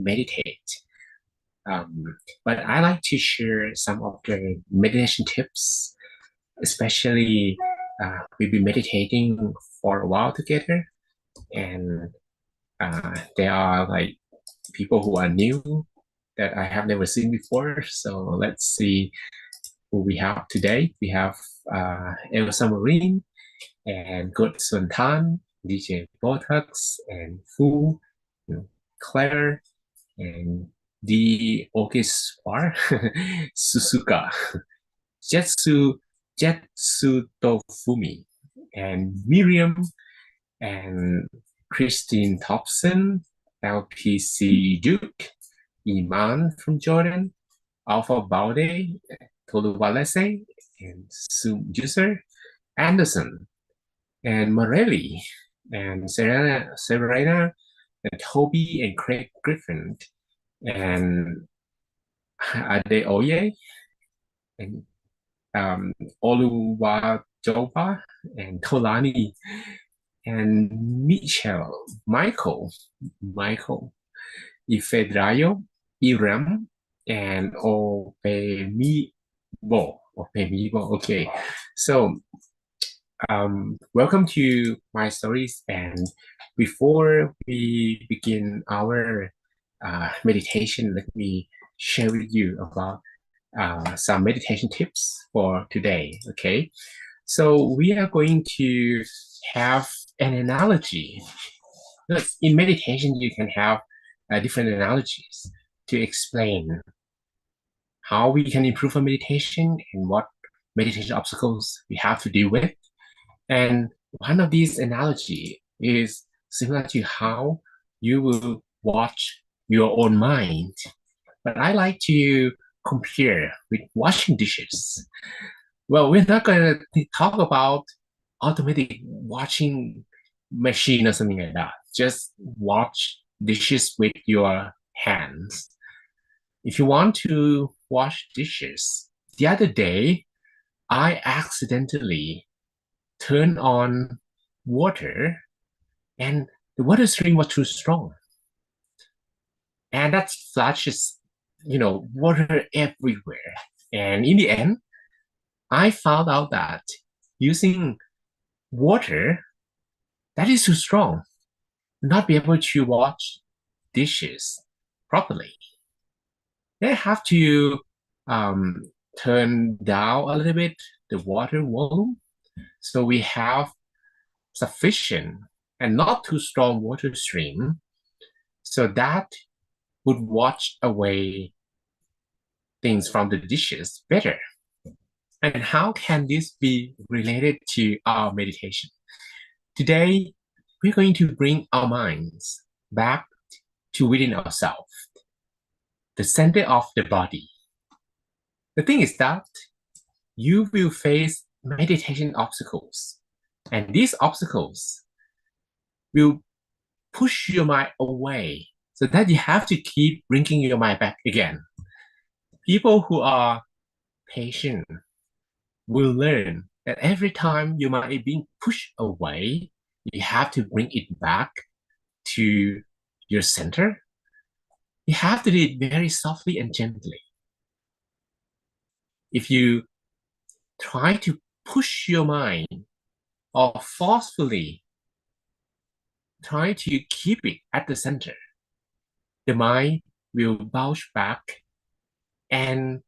meditate. But I like to share some of the meditation tips, especially we've been meditating for a while together, and there are like people who are new that I have never seen before. So let's see who we have today. We have Elsa Marine and Good Sun Tan, DJ Botox, and Fu, Claire, and the Orchestra, Suzuka, Jetsu, Jetsu Tofumi, and Miriam, and Christine Thompson, LPC Duke, Iman from Jordan, Alpha Baude, Toluwalese, and Sum User, Anderson, and Morelli, and Serena, and Toby, and Craig Griffin, and Adeoye, and Oluwajoba, and Tolani, and Michael, Ifedrayo, Iram, and Opemibo. Okay, so welcome to my stories. And before we begin our meditation, let me share with you about some meditation tips for today. Okay, so we are going to have an analogy. Because in meditation, you can have different analogies to explain how we can improve our meditation and what meditation obstacles we have to deal with. And one of these analogy is similar to how you will watch your own mind. But I like to compare with washing dishes. Well, we're not going to talk about automatic washing machine or something like that. Just wash dishes with your hands. If you want to wash dishes, the other day, I accidentally turned on water and the water stream was too strong. And that flashes, water everywhere. And in the end, I found out that using water that is too strong, not be able to wash dishes properly. They have to turn down a little bit the water volume so we have sufficient and not too strong water stream, so that would wash away things from the dishes better. And how can this be related to our meditation? Today, we're going to bring our minds back to within ourselves, the center of the body. The thing is that you will face meditation obstacles, and these obstacles will push your mind away so that you have to keep bringing your mind back again. People who are patient will learn that every time your mind is being pushed away, you have to bring it back to your center. You have to do it very softly and gently. If you try to push your mind or forcefully try to keep it at the center, the mind will bounce back and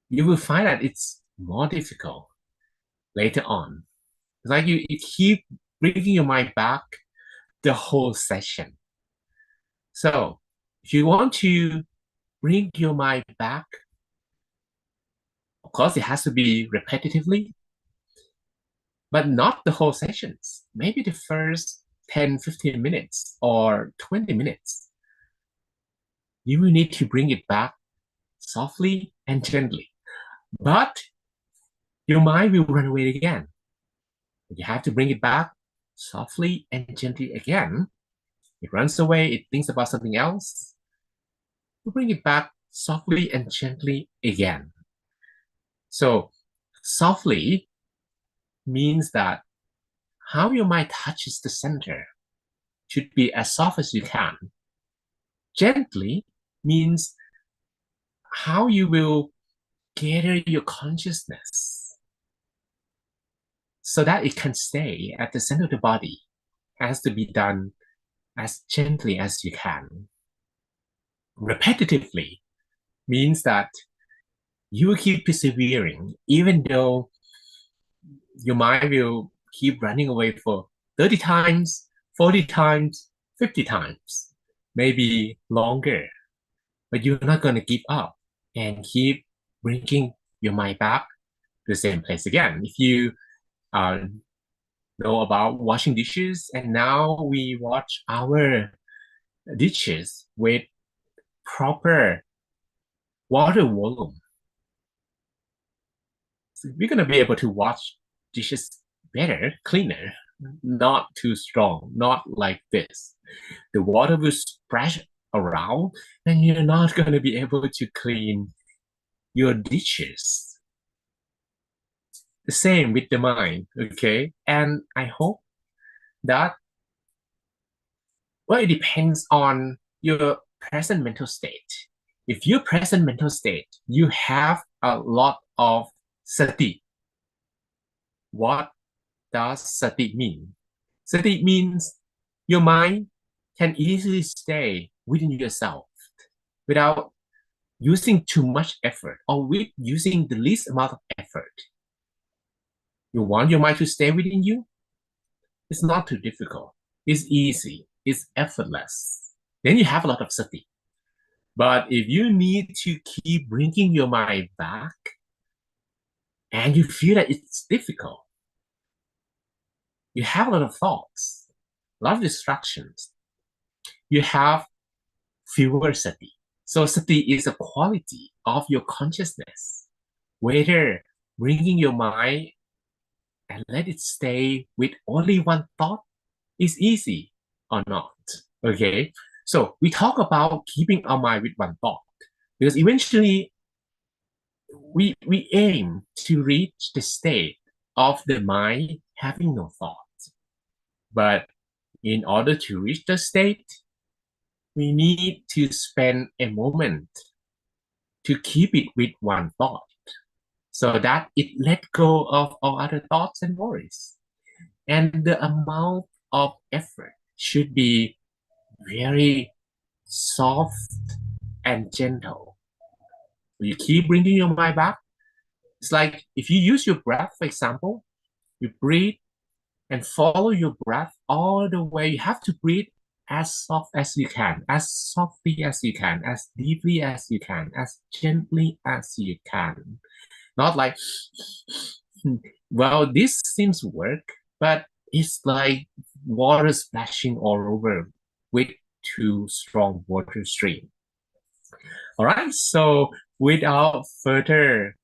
you will find that it's more difficult later on. It's like you keep bringing your mind back the whole session. So if you want to bring your mind back, of course, it has to be repetitively, but not the whole sessions. Maybe the first 10, 15 minutes or 20 minutes. You will need to bring it back softly and gently. But your mind will run away again. You have to bring it back softly and gently again. It runs away, it thinks about something else. You bring it back softly and gently again. So softly means that how your mind touches the center should be as soft as you can. Gently means how you will gather your consciousness so that it can stay at the center of the body. Has to be done as gently as you can. Repetitively means that you will keep persevering, even though your mind will keep running away for 30 times, 40 times, 50 times, maybe longer. But you're not going to give up and keep bringing your mind back to the same place again. If you uh, know about washing dishes, and now we wash our dishes with proper water volume, so we're going to be able to wash dishes better, cleaner, not too strong, not like this. The water will splash around, and you're not going to be able to clean your dishes. The same with the mind, okay? And I hope that, well, it depends on your present mental state. If your present mental state, you have a lot of sati. What does sati mean? Sati means your mind can easily stay within yourself without using too much effort or with using the least amount of effort. You want your mind to stay within you? It's not too difficult. It's easy. It's effortless. Then you have a lot of sati. But if you need to keep bringing your mind back and you feel that it's difficult, you have a lot of thoughts, a lot of distractions, you have fewer sati. So sati is a quality of your consciousness. Whether bringing your mind and let it stay with only one thought is easy or not. Okay, so we talk about keeping our mind with one thought because eventually we aim to reach the state of the mind having no thought. But in order to reach the state, we need to spend a moment to keep it with one thought so that it let go of all other thoughts and worries. And the amount of effort should be very soft and gentle. You keep bringing your mind back. It's like if you use your breath, for example, you breathe and follow your breath all the way. You have to breathe as soft as you can, as softly as you can, as deeply as you can, as gently as you can. Not like, well, this seems to work, but it's like water splashing all over with too strong water stream. All right, so without further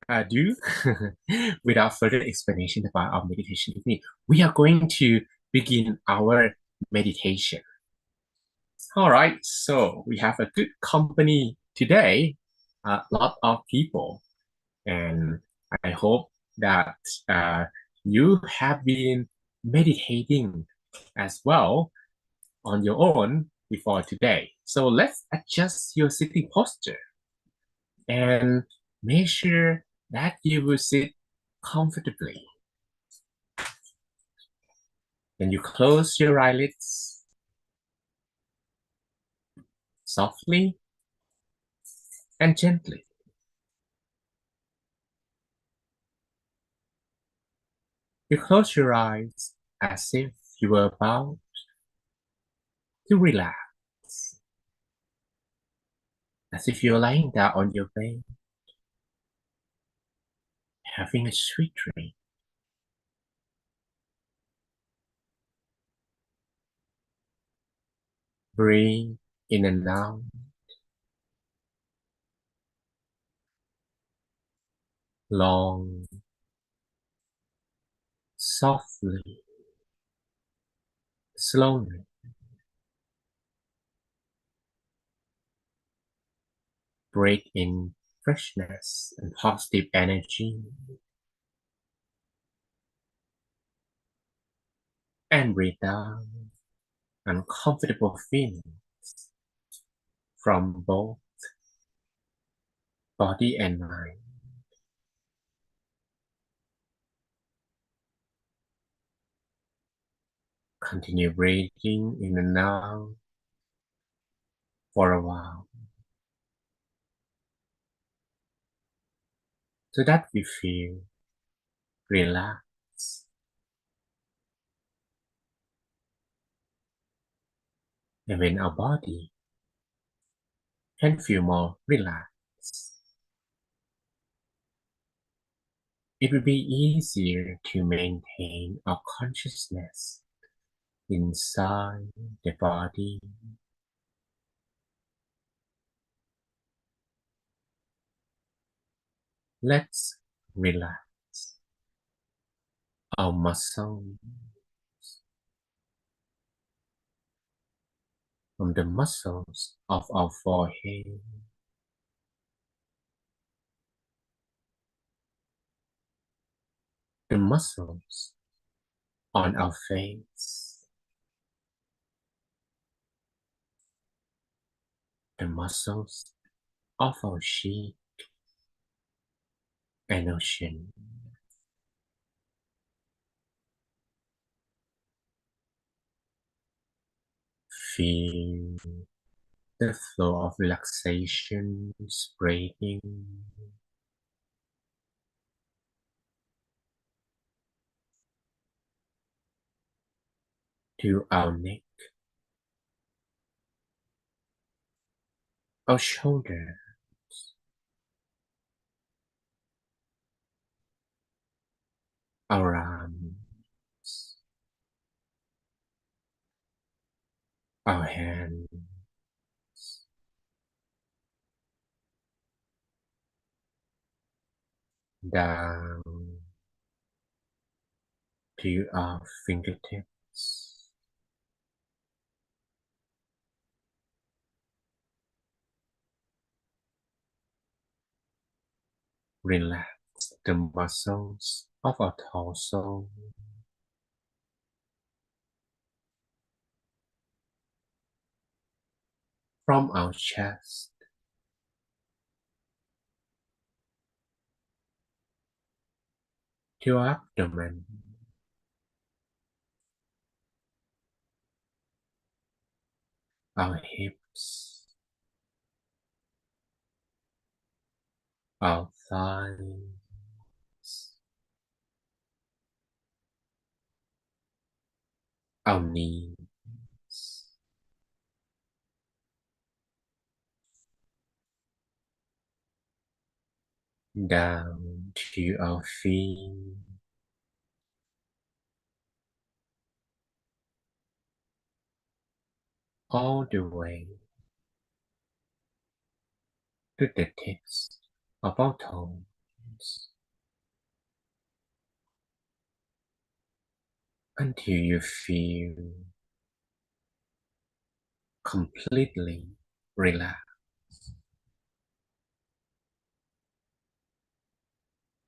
ado, without further explanation about our meditation technique, we are going to begin our meditation. All right, so we have a good company today, a lot of people, and I hope that you have been meditating as well on your own before today. So let's adjust your sitting posture and make sure that you will sit comfortably. Then you close your eyelids softly and gently. You close your eyes as if you were about to relax, as if you're lying down on your bed, having a sweet dream. Breathe in and out. Long, softly, slowly. Breathe in freshness and positive energy. And breathe out uncomfortable feelings, from both body and mind. Continue breathing in and out for a while so that we feel relaxed. And when our body can feel more relaxed, it will be easier to maintain our consciousness inside the body. Let's relax our muscles from the muscles of our forehead, the muscles on our face, the muscles of our cheek and our chin. Feel the flow of relaxation spreading to our neck, our shoulder, our arms, our hands, down to our fingertips. Relax the muscles of our torso, from our chest to our abdomen, our hips, our thighs, our knees, down to our feet, all the way to the tips of our toes, until you feel completely relaxed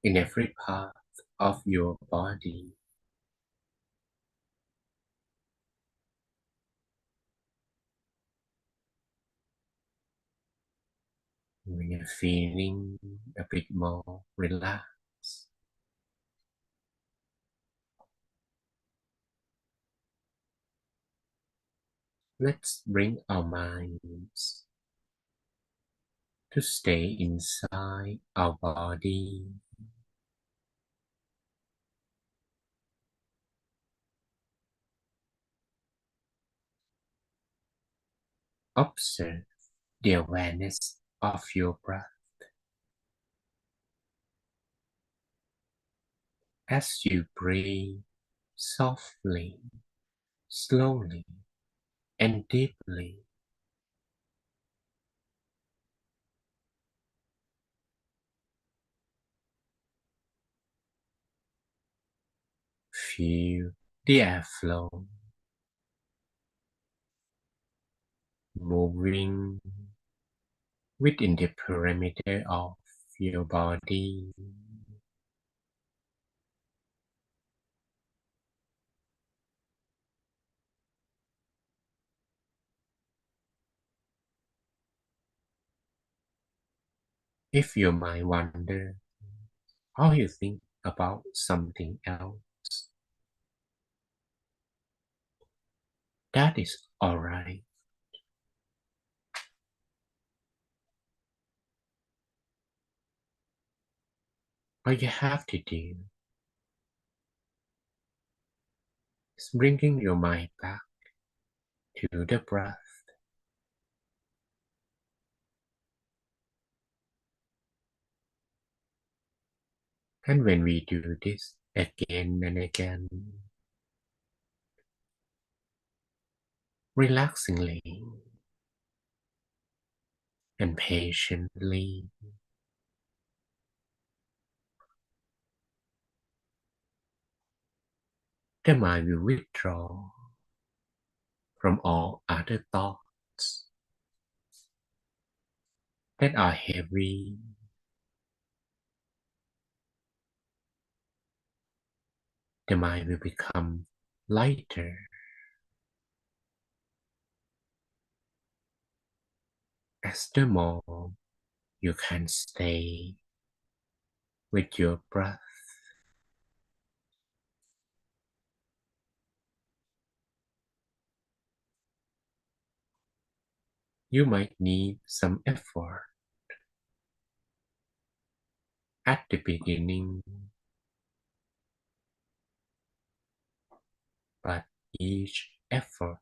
in every part of your body. When you're feeling a bit more relaxed, let's bring our minds to stay inside our body. Observe the awareness of your breath as you breathe softly, slowly, and deeply. Feel the airflow moving within the perimeter of your body. If your mind wanders or you think about something else, that is alright. All you have to do is bringing your mind back to the breath. And when we do this again and again, relaxingly and patiently, the mind will withdraw from all other thoughts that are heavy. The mind will become lighter as the more you can stay with your breath. You might need some effort at the beginning, but each effort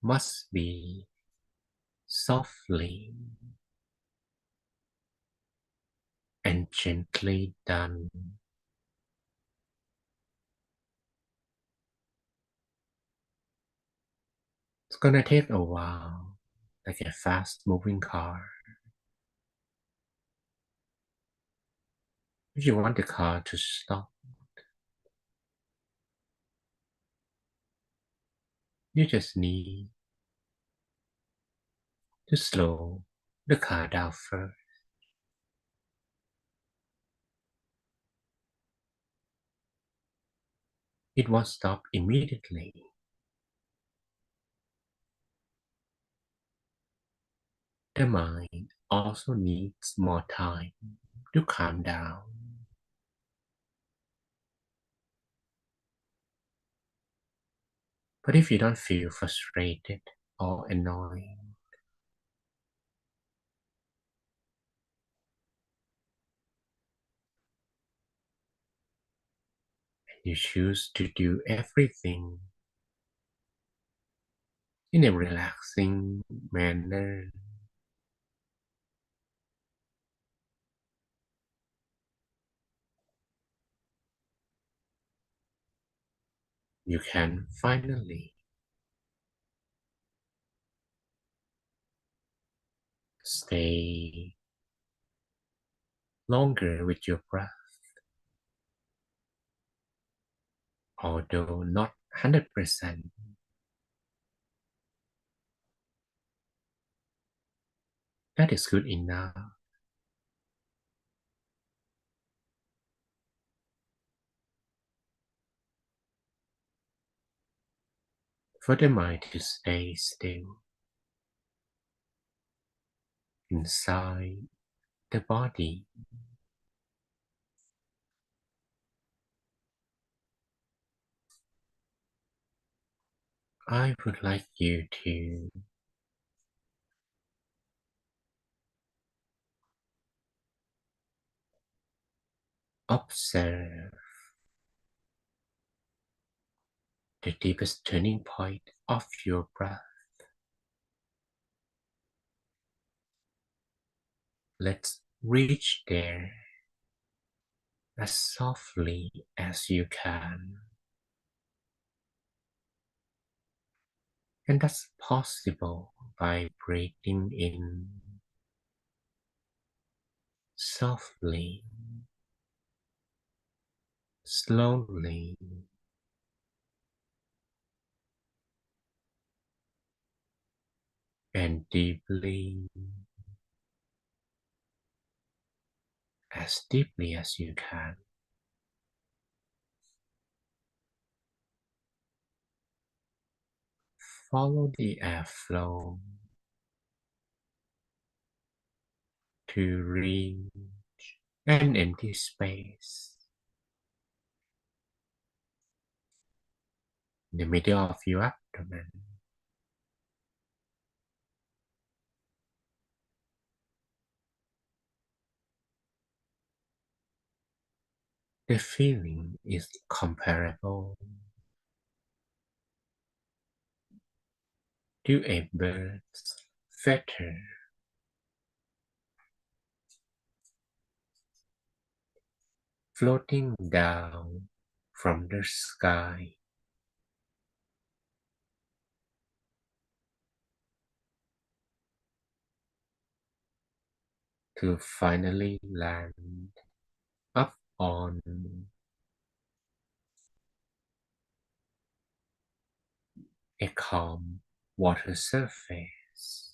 must be softly and gently done. It's gonna take a while, like a fast moving car. If you want the car to stop, you just need to slow the car down first. It won't stop immediately. The mind also needs more time to calm down. But if you don't feel frustrated or annoyed, you choose to do everything in a relaxing manner, you can finally stay longer with your breath, although not 100%. That is good enough. For the mind to stay still inside the body. I would like you to observe the deepest turning point of your breath. Let's reach there as softly as you can. And that's possible by breathing in softly, slowly, and deeply, as deeply as you can. Follow the airflow to reach An empty space in the middle of your abdomen. The feeling is comparable to a bird's feather floating down from the sky to finally land up on a calm water surface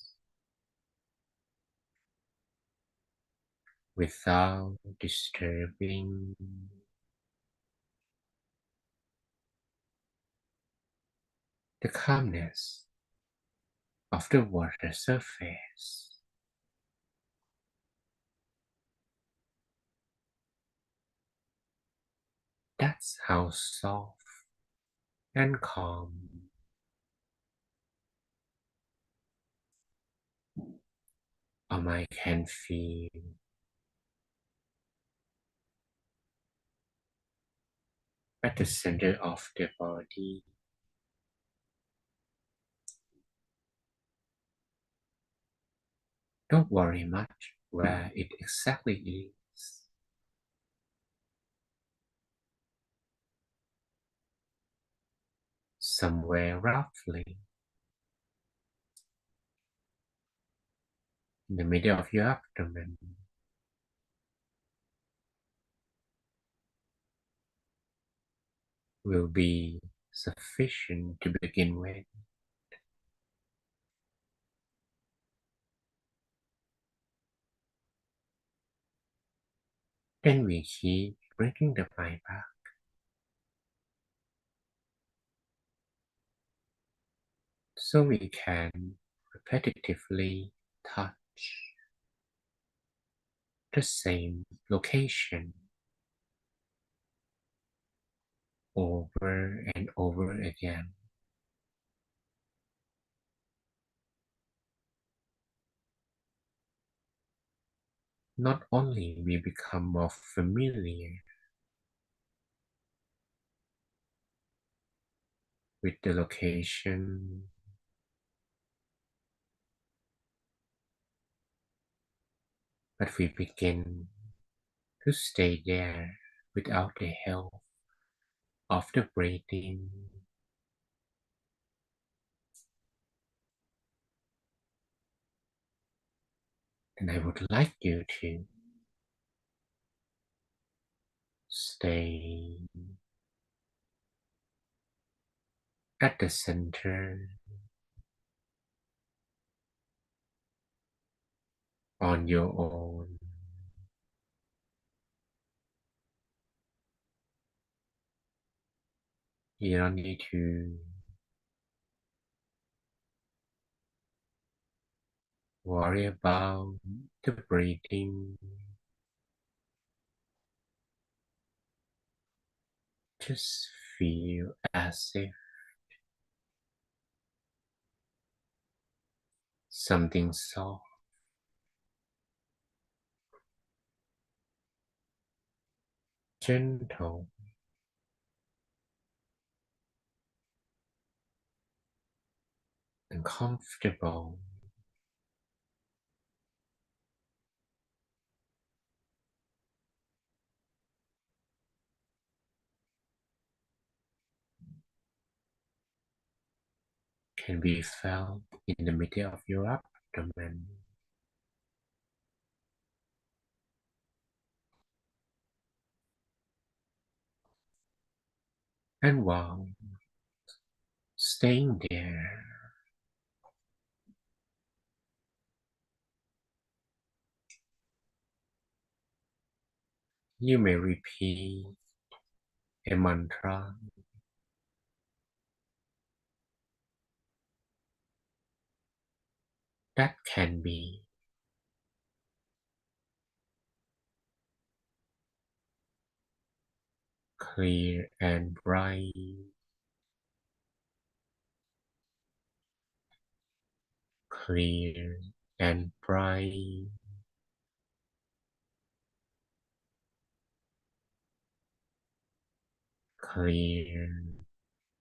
without disturbing the calmness of the water surface. That's how soft and calm our mind can feel at the center of the body. Don't worry much where it exactly is. Somewhere roughly in the middle of your abdomen will be sufficient to begin with. Then we keep bringing the mind back so we can repetitively touch the same location over and over again. Not only we become more familiar with the location, but we begin to stay there without the help of the breathing. And I would like you to stay at the center on your own. You don't need to worry about the breathing. Just feel as if something soft, gentle, and comfortable can be felt in the middle of your abdomen. And while staying there, you may repeat a mantra that can be clear and bright, clear and bright, clear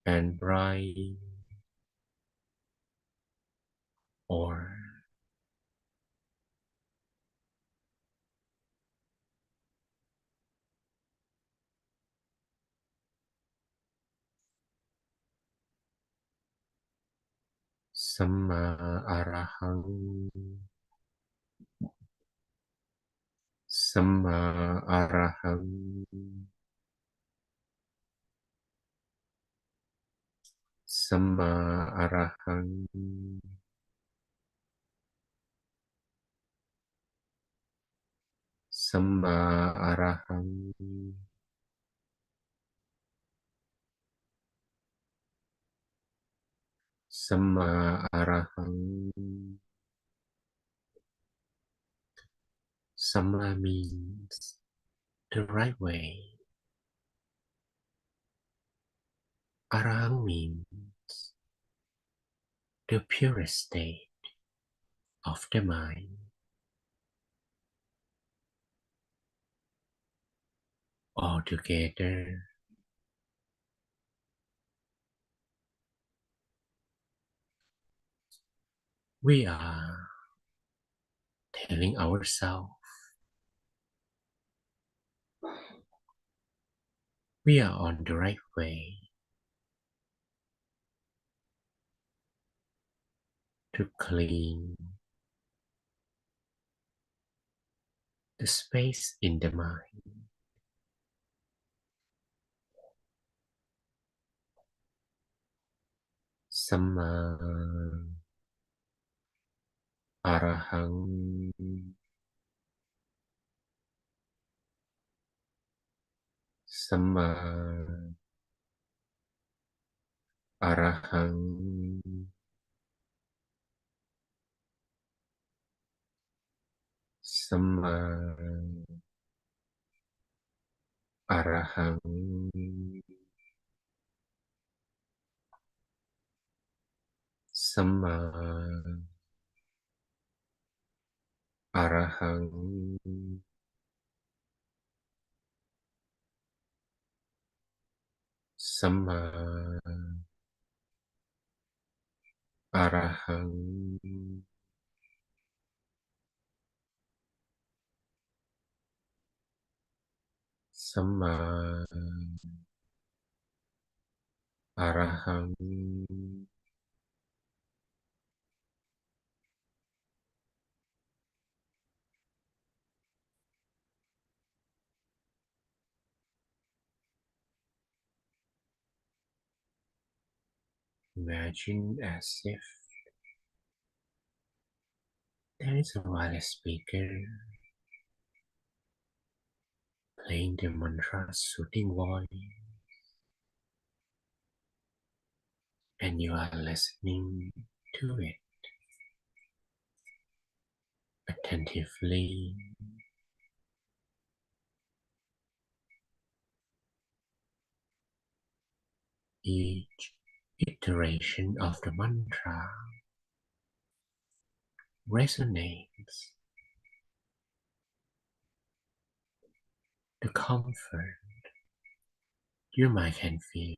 and bright, or Samma Arahang, Samma Arahang, Samma Arahang, Samma Arahang, Samma Arahang. Samma means the right way. Arahang means the purest state of the mind. Altogether, we are telling ourselves we are on the right way to clean the space in the mind. Samma Arahang, Samma Arahang, Samma Arahang, Samma Arahang, Samma Arahang, Samma Arahang. Imagine as if there is a wireless speaker playing the mantra soothing voice, and you are listening to it attentively. Each iteration of the mantra resonates the comfort your mind can feel,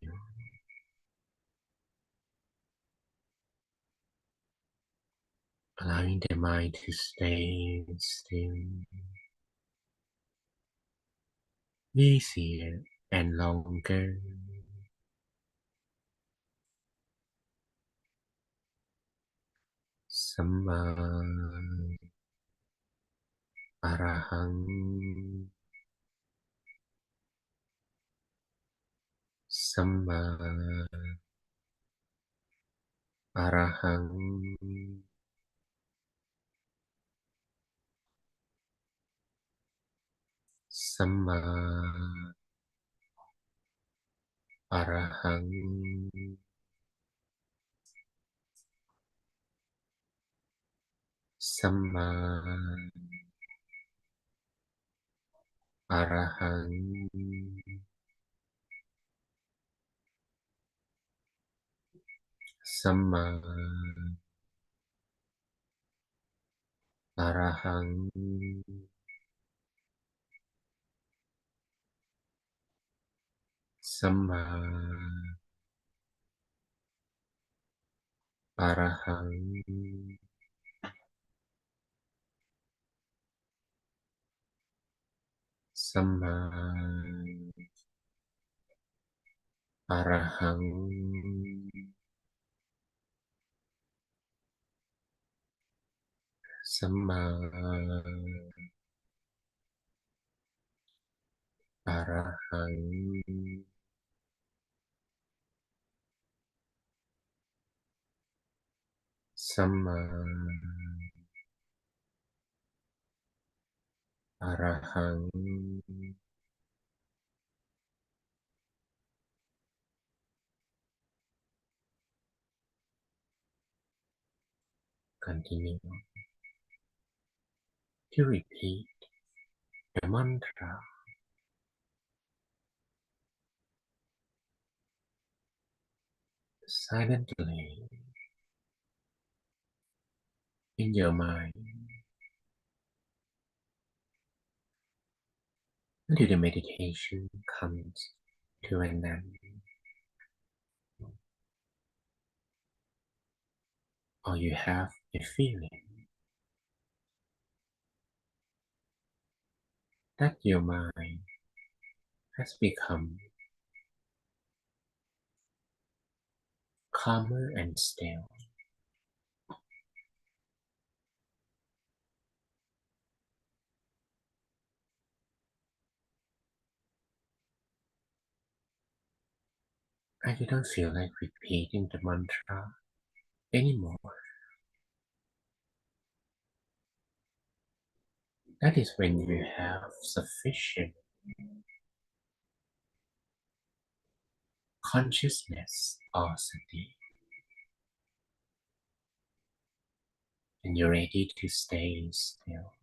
allowing the mind to stay still, easier and longer. Samma Arahang, Samma Arahang, Samma Arahang, Samma Arahang, สัมมาอะระหังสัมมาอะระหังสัมมาอะระหังสัมมาอะระหัง สัมมาอะระหัง Continue to repeat the mantra silently in your mind until the meditation comes to an end, or you have a feeling that your mind has become calmer and still. And you don't feel like repeating the mantra anymore. That is when you have sufficient consciousness or sati, and you're ready to stay still.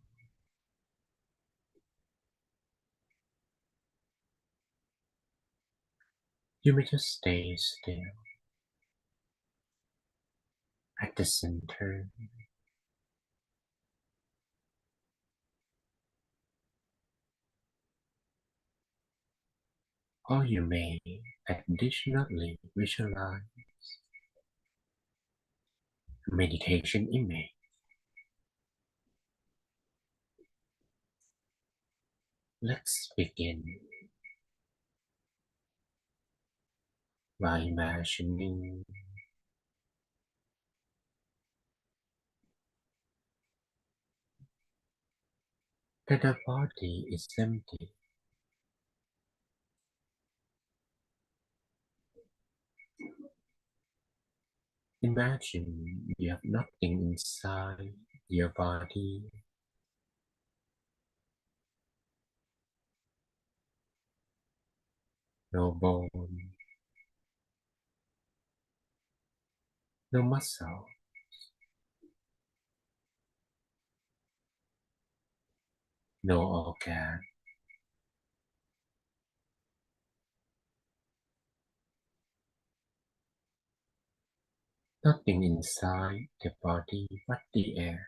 You may just stay still at the center, or you may additionally visualize a meditation image. Let's begin by imagining that the body is empty. Imagine you have nothing inside your body, no bone, no muscle, no organ, nothing inside the body but the air.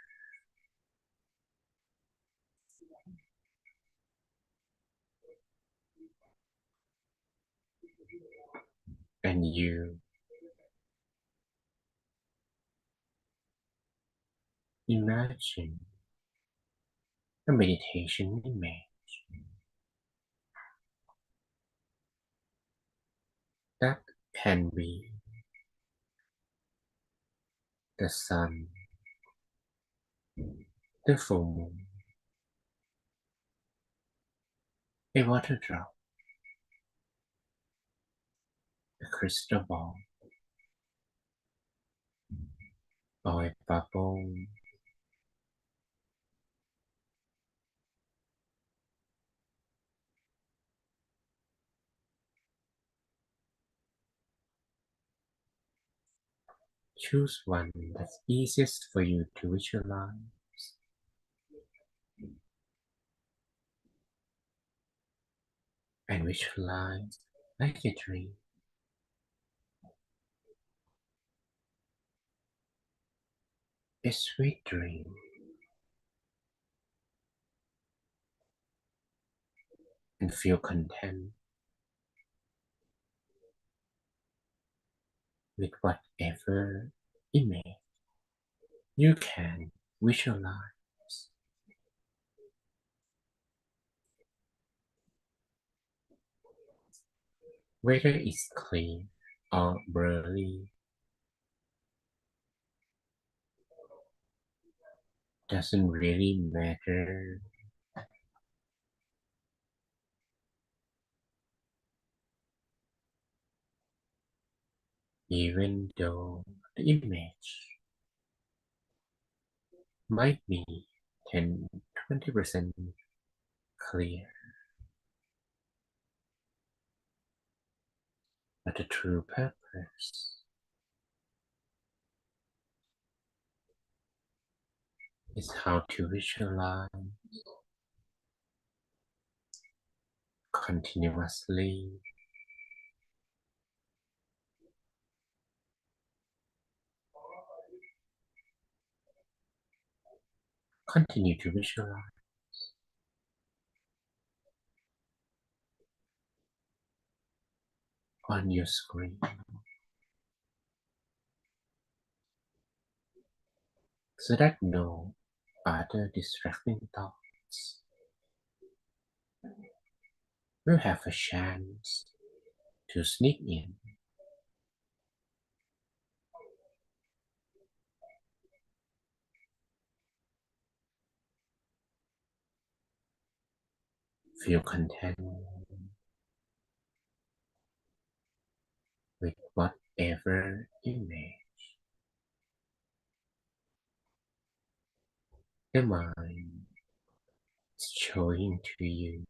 And you imagine a meditation image that can be the sun, the full moon, a water drop, a crystal ball, or a bubble. Choose one that's easiest for you to visualize and visualize like a dream. a sweet dream and feel content with whatever image you can visualize. Whether it's clean or blurry doesn't really matter. Even though the image might be 10-20% clear, but the true purpose is how to visualize continuously. Continue to visualize on your screen so that no other distracting thoughts will have a chance to sneak in. Feel content with whatever image the mind is showing to you.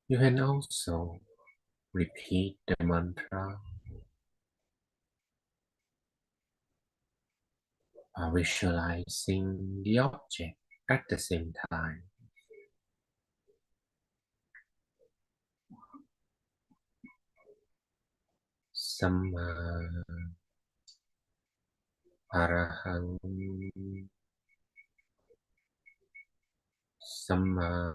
You can also repeat the mantra while visualizing the object at the same time. Samma Arahang Samma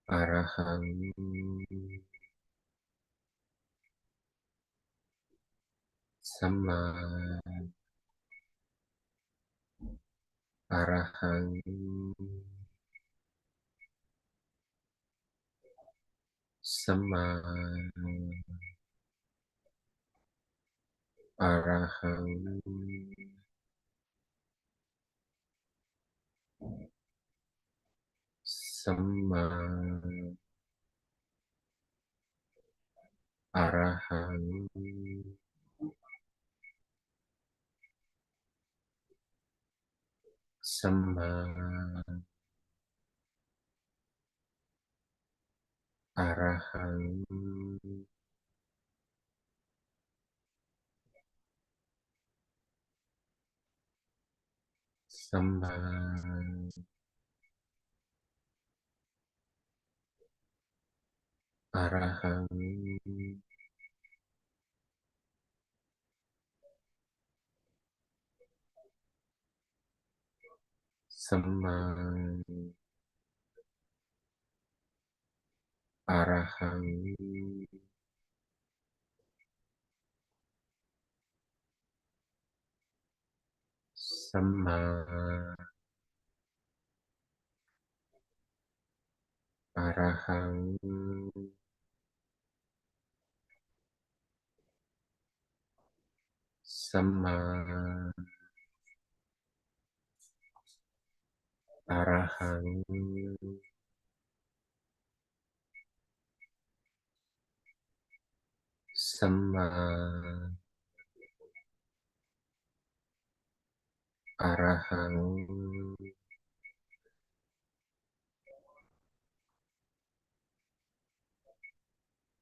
Arahang Samma Arahang Samma Arahang Samma Arahang Samma Arahang Samma Arahang Samma Arahang Samma Arahang Samma Arahang Samma Arahang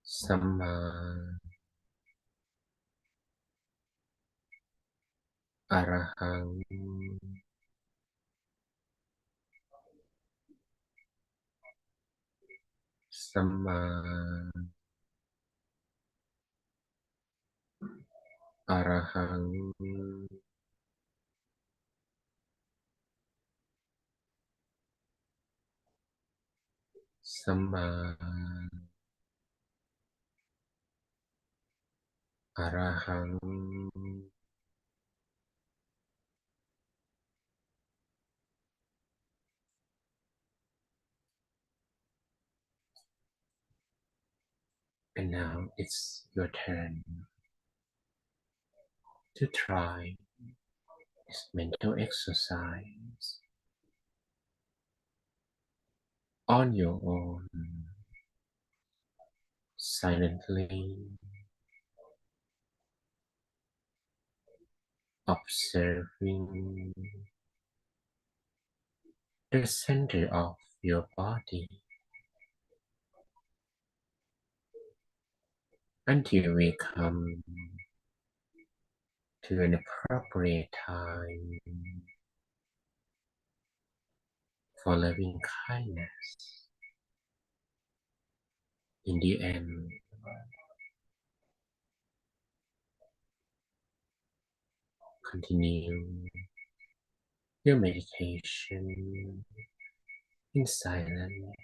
Samma Arahang สัมมาอะระหังสัมมาอะระหัง and now it's your turn to try this mental exercise on your own, silently observing the center of your body until we come to an appropriate time for loving kindness. In the end, continue your meditation in silence.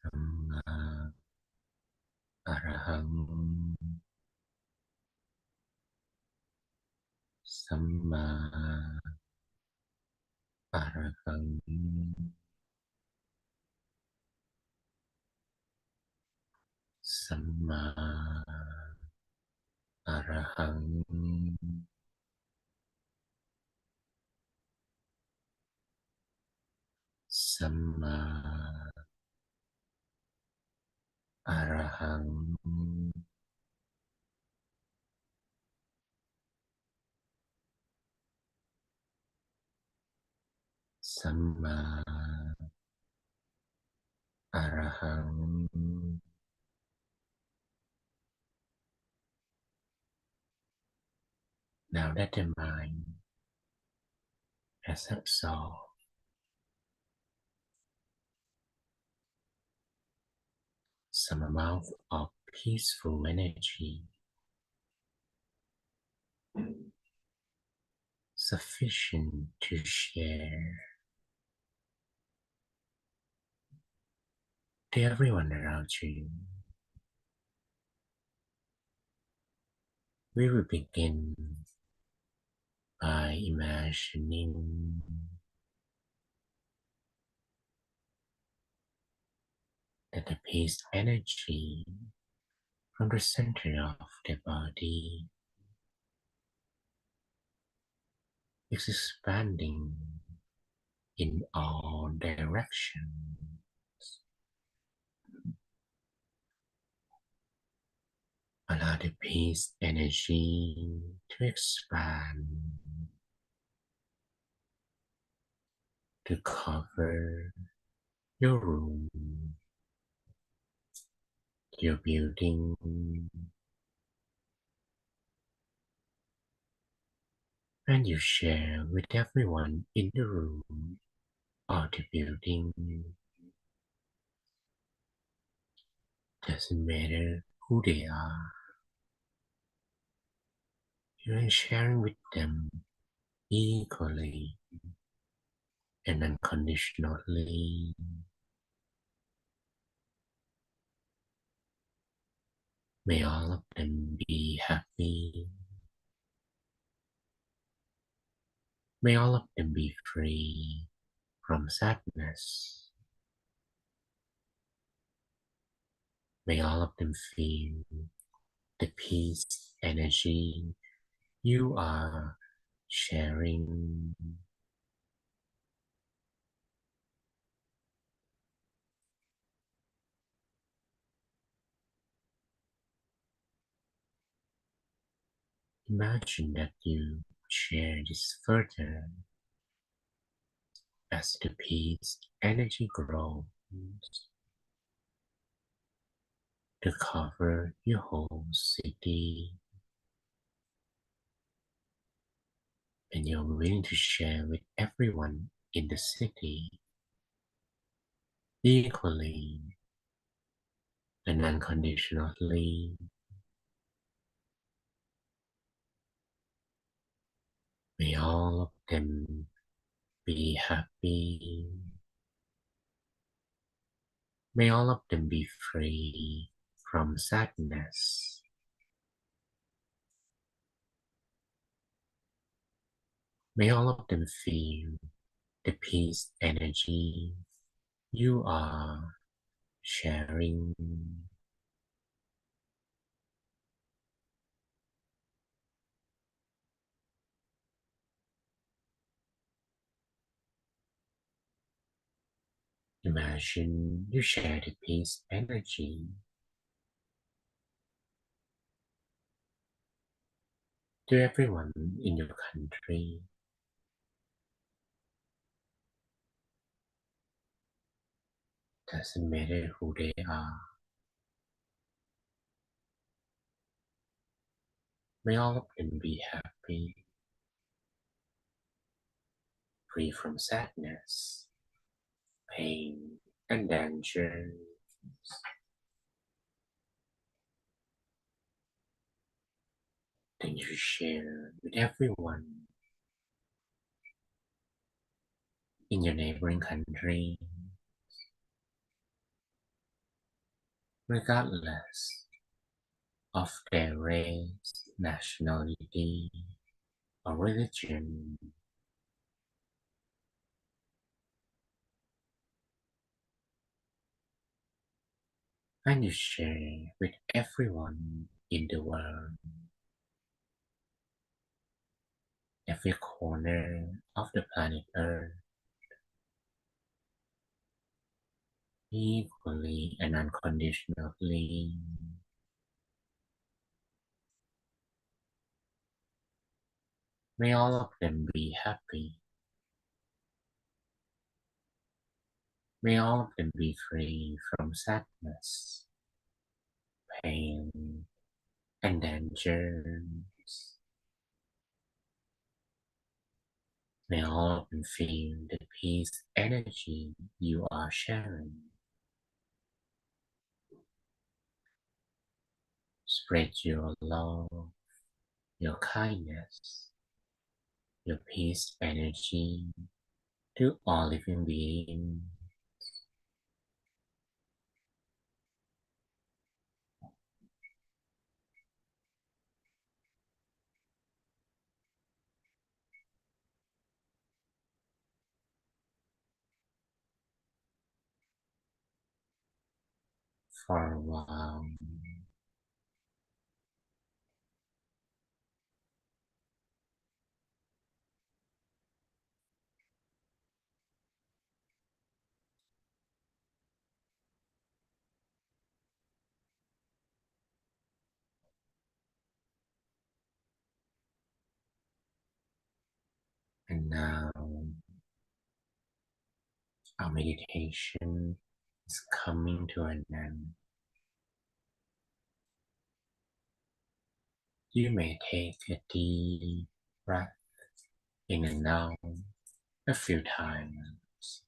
สัมมาอะระหังสัมมาอะระหังสัมมาอะระหังสัมมาอะระหัง สัมมาอะระหัง Now that the mind has absorbed some amount of peaceful energy sufficient to share to everyone around you, we will begin by imagining that the peace energy from the center of the body is expanding in all directions. Allow the peace energy to expand, to cover your room, your building, and you share with everyone in the room or the building. Doesn't matter who they are, you are sharing with them equally and unconditionally. May all of them be happy. May all of them be free from sadness. May all of them feel the peace energy you are sharing. Imagine that you share this further as the peace energy grows to cover your whole city, and you're willing to share with everyone in the city equally and unconditionally. May all of them be happy. May all of them be free from sadness. May all of them feel the peace energy you are sharing. Imagine you share the peace energy to everyone in your country. Doesn't matter who they are. May all of them be happy, free from sadness, pain, and danger. Then you share with everyone in your neighboring country. regardless of their race, nationality, or religion. And you share with everyone in the world, every corner of the planet Earth, equally and unconditionally. May all of them be happy. May all of them be free from sadness, pain, and dangers. May all of them feel the peace energy you are sharing. Spread your love, your kindness, your peace energy to all living beings. For a while. And now our meditation is coming to an end. You may take a deep breath in and out a few times.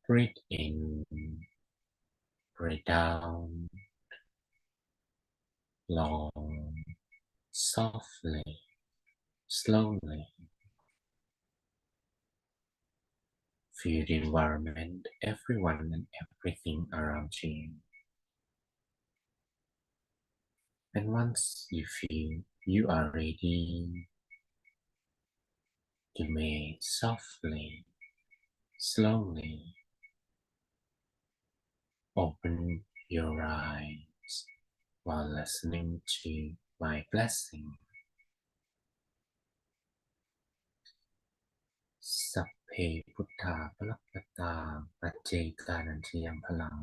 Breathe in, breathe down, long, softly, slowly. Feel the environment, everyone and everything around you. And once you feel you are ready, you may softly, slowly open your eyes while listening to my blessing. สัพเพพุทธาภลัพพตาปัจเจกานันชยังพลัง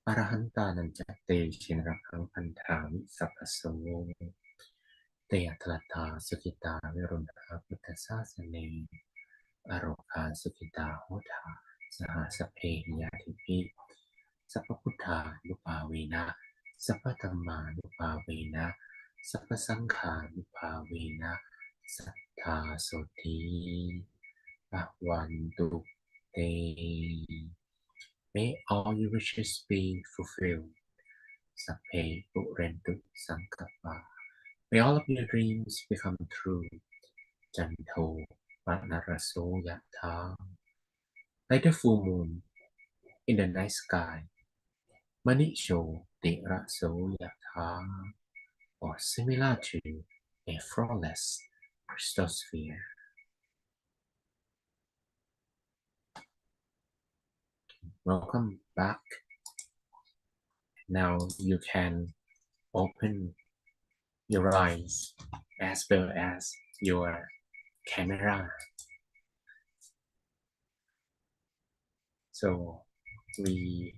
อรหันตานันจะเตชินรักขังพันธามิสัพพโสเตยะทลัตตาสุขิตาวิรุณาพุทธศาสเนอโรคาสุขิตาโหทาสหสัพเพหิยาธิพิสัพพพุทธานุภาเวนะสัพพธัมมานุภาเวนะสัพพสังฆานุภาเวนะสัทธาโสธีBhagwantu te. May all your wishes be fulfilled. Sapphe Purentu Sankappa. May all of your dreams become true. Janto Manaraso Yatha. Like the full moon in the night sky. Manisho Teraso Yatha. Or similar to a flawless crystal sphere. Welcome back. Now you can open your eyes as well as your camera. So we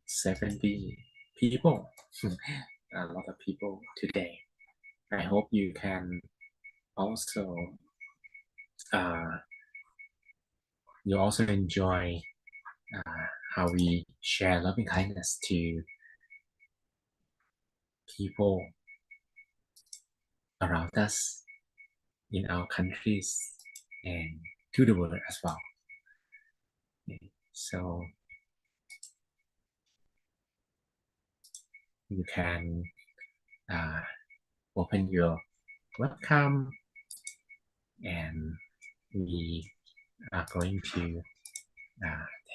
70 people, a lot of people today. I hope you can also enjoy how we share loving kindness to people around us in our countries and to the world as well. So you can open your webcam and we are going to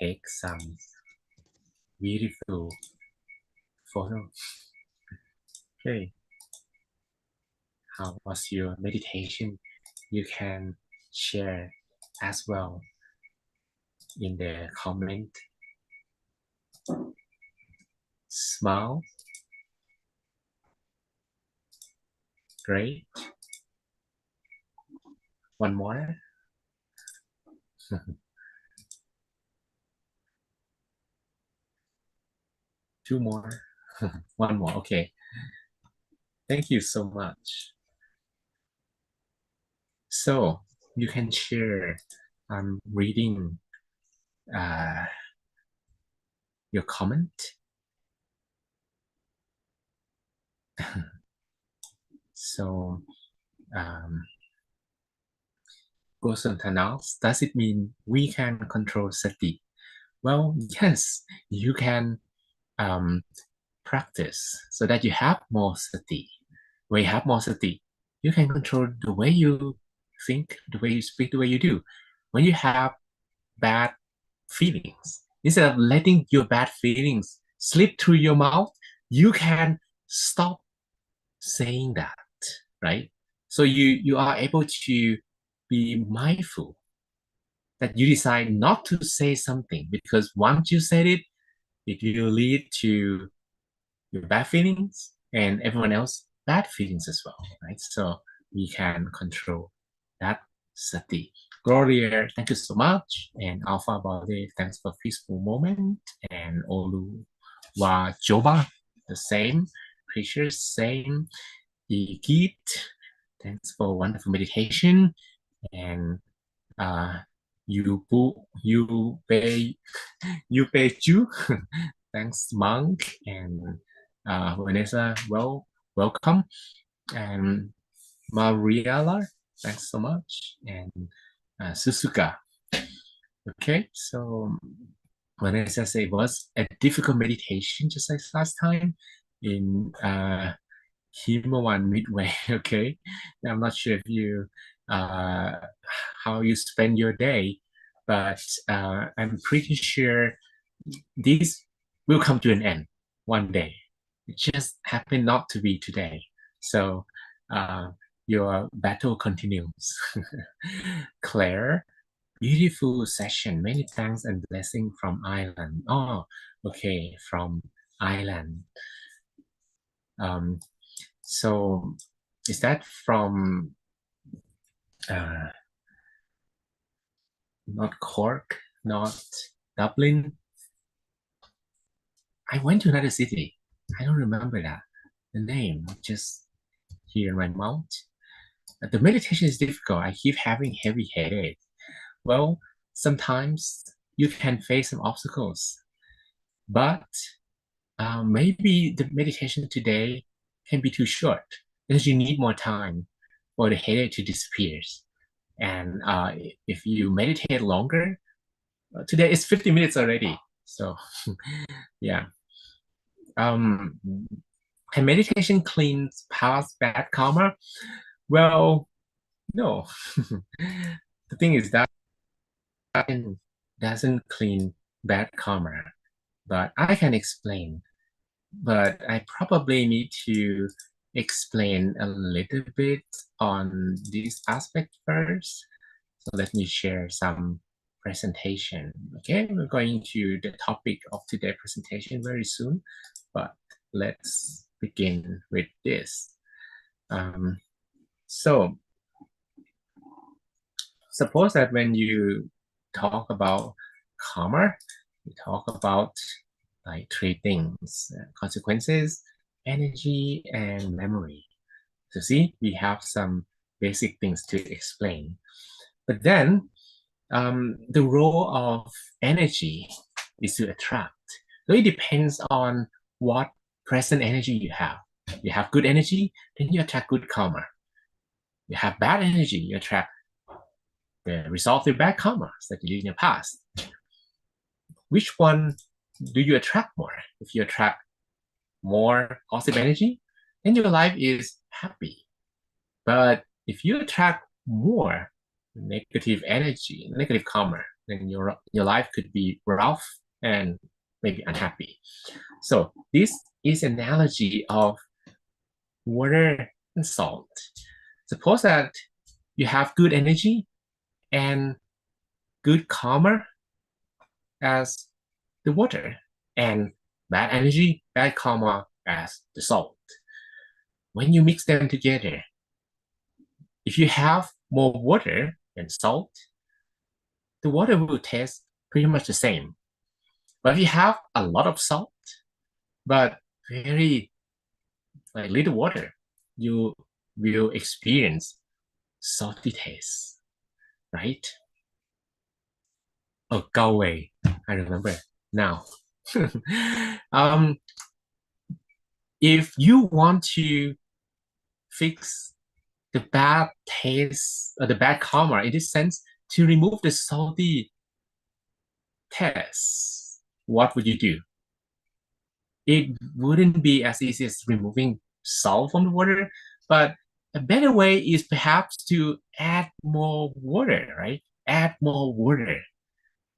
take some beautiful photos. Okay, how was your meditation? You can share as well in the comment. Smile. Great. One more. Two more. One more. Okay. Thank you so much. So you can share. I'm reading your comment. So, Gosantanas, does it mean we can control sati? Well, yes, you can um, practice so that you have more sati. When you have more sati, you can control the way you think, the way you speak, the way you do. When you have bad feelings, instead of letting your bad feelings slip through your mouth, you can stop saying that, right? So you are able to be mindful that you decide not to say something because once you said it, it will lead to your bad feelings and everyone else bad feelings as well, right? So we can control that sati. Gloria, thank you so much. And Alpha Body, thanks for peaceful moment. And Olu Wa Joba, the same. Precious, same. Igit, thanks for wonderful meditation. And you you pay you thanks monk and Vanessa welcome and Mariela thanks so much and Susuka. Okay, so Vanessa said it was a difficult meditation just like last time in Himawan Midway. Okay, I'm not sure if you uh, how you spend your day, but I'm pretty sure this will come to an end one day. It just happened not to be today. So your battle continues. Claire, beautiful session. Many thanks and blessing from Ireland. Oh, okay, from Ireland. So is that from not Cork, not Dublin? I went to another city. I don't remember that. The name just here in my mouth. The meditation is difficult. I keep having heavy headache. Well, sometimes you can face some obstacles, but maybe the meditation today can be too short because you need more time for the headache to disappear. And if you meditate longer, today it's 50 minutes already. So yeah. Can meditation cleanse past bad karma? Well, no. The thing is that doesn't clean bad karma, but I can explain. But I probably need to explain a little bit on this aspect first. So let me share some presentation. Okay, we're going to the topic of today's presentation very soon, but let's begin with this. So suppose that when you talk about karma, you talk about like three things: consequences, energy, and memory. So see, we have some basic things to explain. But then the role of energy is to attract. So it depends on what present energy you have. You have good energy, then you attract good karma. You have bad energy, you attract the result of bad karmas that you did in your past. Which one do you attract more? If you attract more positive energy, then your life is happy. But if you attract more negative energy, negative karma, then your life could be rough and maybe unhappy. So this is an analogy of water and salt. Suppose that you have good energy and good karma as the water, and bad energy, bad karma as the salt. When you mix them together, if you have more water than salt, the water will taste pretty much the same. But if you have a lot of salt, but very like little water, you will experience salty taste, right? Oh, Galway, I remember now. um, if you want to fix the bad taste or the bad karma in this sense, to remove the salty taste, what would you do? It wouldn't be as easy as removing salt from the water, but a better way is perhaps to add more water, right? Add more water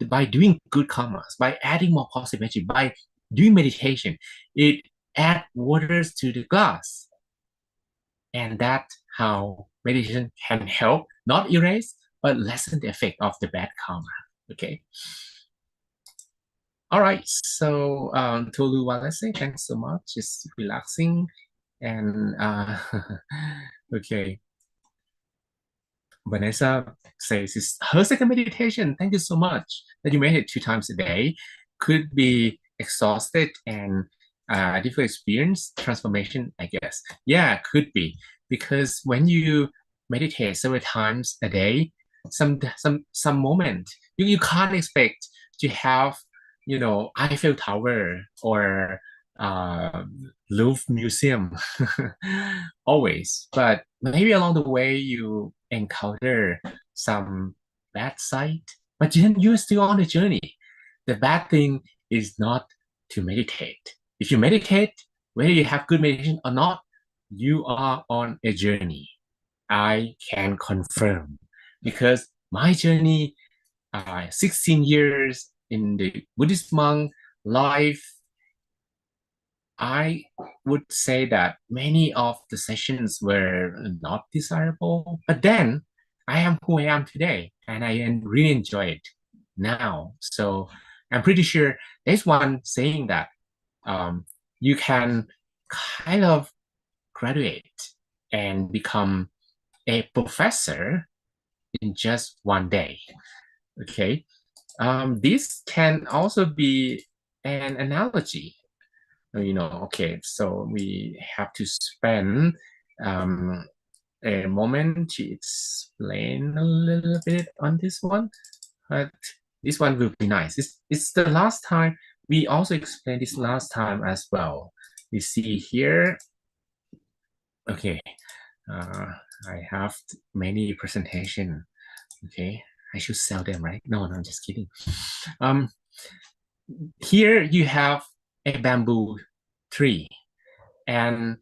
by doing good karmas, by adding more positive energy, by doing meditation. It add waters to the glass. And that's how meditation can help not erase, but lessen the effect of the bad karma. Okay. All right. So Tolu Walese, thanks so much. It's relaxing. And okay. Vanessa says it's her second meditation. Thank you so much that you made it 2 times a day. Could be exhausted and different experience transformation, I guess. Yeah, could be because when you meditate several times a day, some moment you can't expect to have Eiffel Tower or uh, Louvre Museum always, but maybe along the way you encounter some bad sight, but then you're still on the journey. The bad thing is not to meditate. If you meditate, whether you have good meditation or not, you are on a journey. I can confirm because my journey, 16 years in the Buddhist monk life, I would say that many of the sessions were not desirable, but then I am who I am today and I really enjoy it now. So I'm pretty sure there's one saying that um, you can kind of graduate and become a professor in just one day. Okay. This can also be an analogy. Okay, so we have to spend um, a moment to explain a little bit on this one, but this one will be nice. It's the last time. We also explained this last time as well. You see here, okay, uh, I have many presentation. Okay, I should sell them, right? No, I'm just kidding. Um, Here you have a bamboo tree, and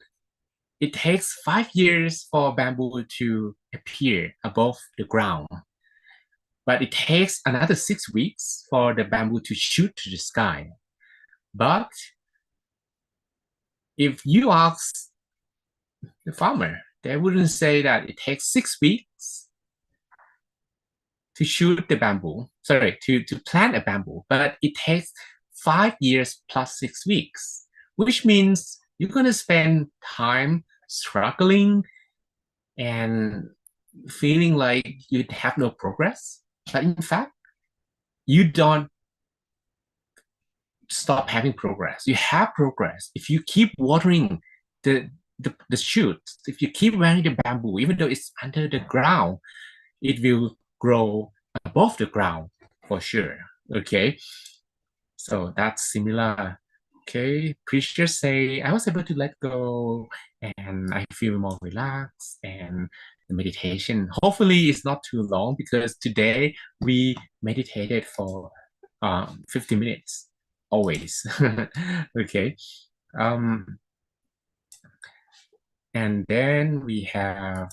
it takes 5 years for bamboo to appear above the ground, but it takes another 6 weeks for the bamboo to shoot to the sky. But if you ask the farmer, they wouldn't say that it takes 6 weeks to shoot the bamboo, sorry, to plant a bamboo, but it takes 5 years plus 6 weeks, which means you're going to spend time struggling and feeling like you have no progress. But in fact, you don't stop having progress. You have progress. If you keep watering the shoot, if you keep wearing the bamboo, even though it's under the ground, it will grow above the ground for sure. Okay. So that's similar. Okay. Preacher say, I was able to let go and I feel more relaxed and the meditation. Hopefully it's not too long because today we meditated for 50 minutes always. Okay. Um, and then we have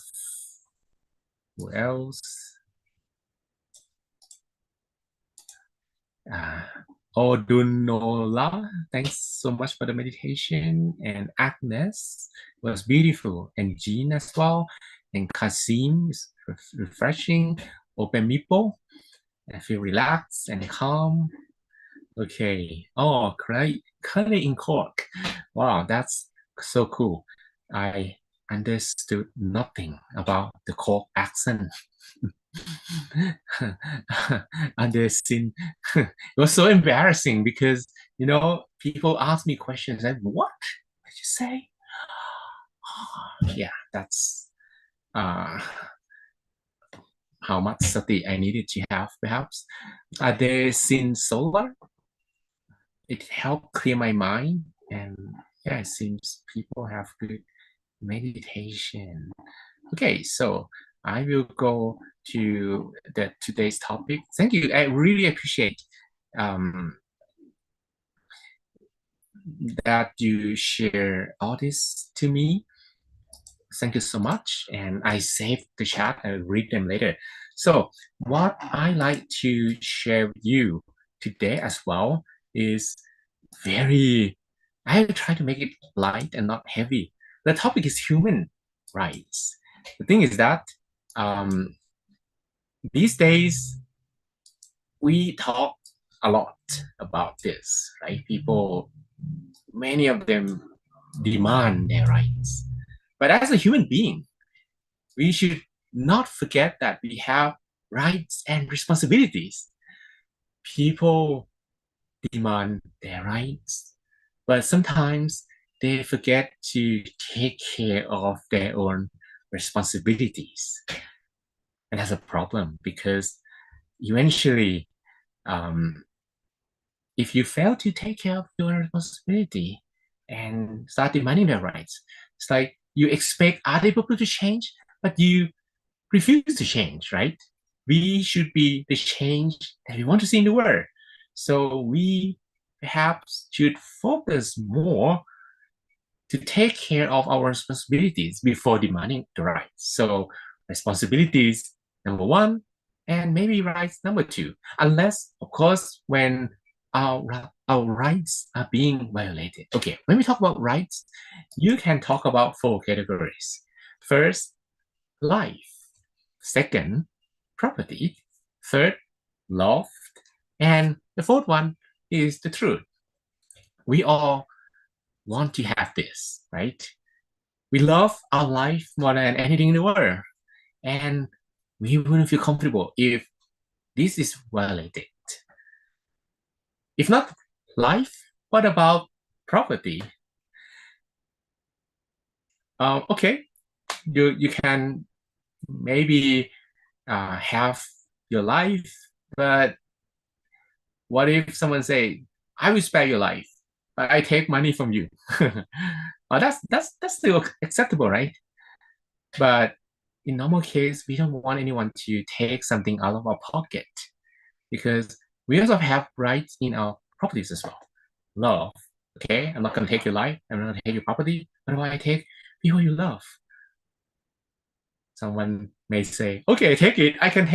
who else? Odunola, thanks so much for the meditation. And Agnes was beautiful. And Jean as well. And Kasim is refreshing. Open Mipo, I feel relaxed and calm. Okay. Oh, currently in Cork. Wow, that's so cool. I understood nothing about the Cork accent. Understood. It was so embarrassing because people ask me questions like, "What did you say?" Yeah, that's uh, how much sati I needed to have, perhaps. They seen solar. It helped clear my mind, and yeah, it seems people have good meditation. Okay, so I will go to today's topic. Thank you. I really appreciate um, that you share all this to me. Thank you so much. And I saved the chat. I'll read them later. So what I like to share with you today as well is very, I try to make it light and not heavy. The topic is human rights. The thing is that um, these days we talk a lot about this, right? People, many of them demand their rights. But as a human being, we should not forget that we have rights and responsibilities. People demand their rights, but sometimes they forget to take care of their own responsibilities. And that's a problem because eventually, um, if you fail to take care of your responsibility and start demanding their rights, it's like you expect other people to change, but you refuse to change, right? We should be the change that we want to see in the world. So we perhaps should focus more to take care of our responsibilities before demanding the rights. So responsibilities number one, and maybe rights number two, unless of course when our rights are being violated. Okay, when we talk about rights, you can talk about four categories. First, life. Second, property. Third, love. And the fourth one is the truth. We all want to have this, right? We love our life more than anything in the world. And we wouldn't feel comfortable if this is violated. If not life, what about property? Okay, you can maybe have your life, but what if someone say, "I will spare your life, but I take money from you"? Well, that's still acceptable, right? But in normal case, we don't want anyone to take something out of our pocket because we also have rights in our properties as well. Love, okay? I'm not gonna take your life. I'm not gonna take your property. What do I take? People you love. Someone may say, "Okay, take it. I can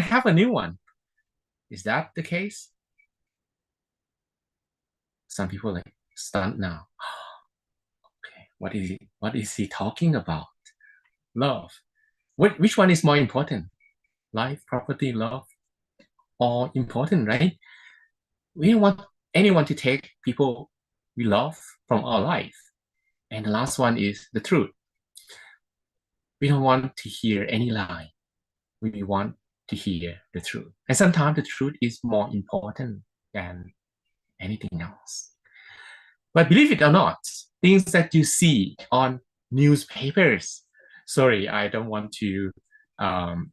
have a new one." Is that the case? Some people like stunned now. Okay, what is he talking about? Love. Which one is more important? Life, property, love, all important, right? We don't want anyone to take people we love from our life. And the last one is the truth. We don't want to hear any lie. We want to hear the truth. And sometimes the truth is more important than anything else. But believe it or not, things that you see on newspapers, sorry, I don't want to um,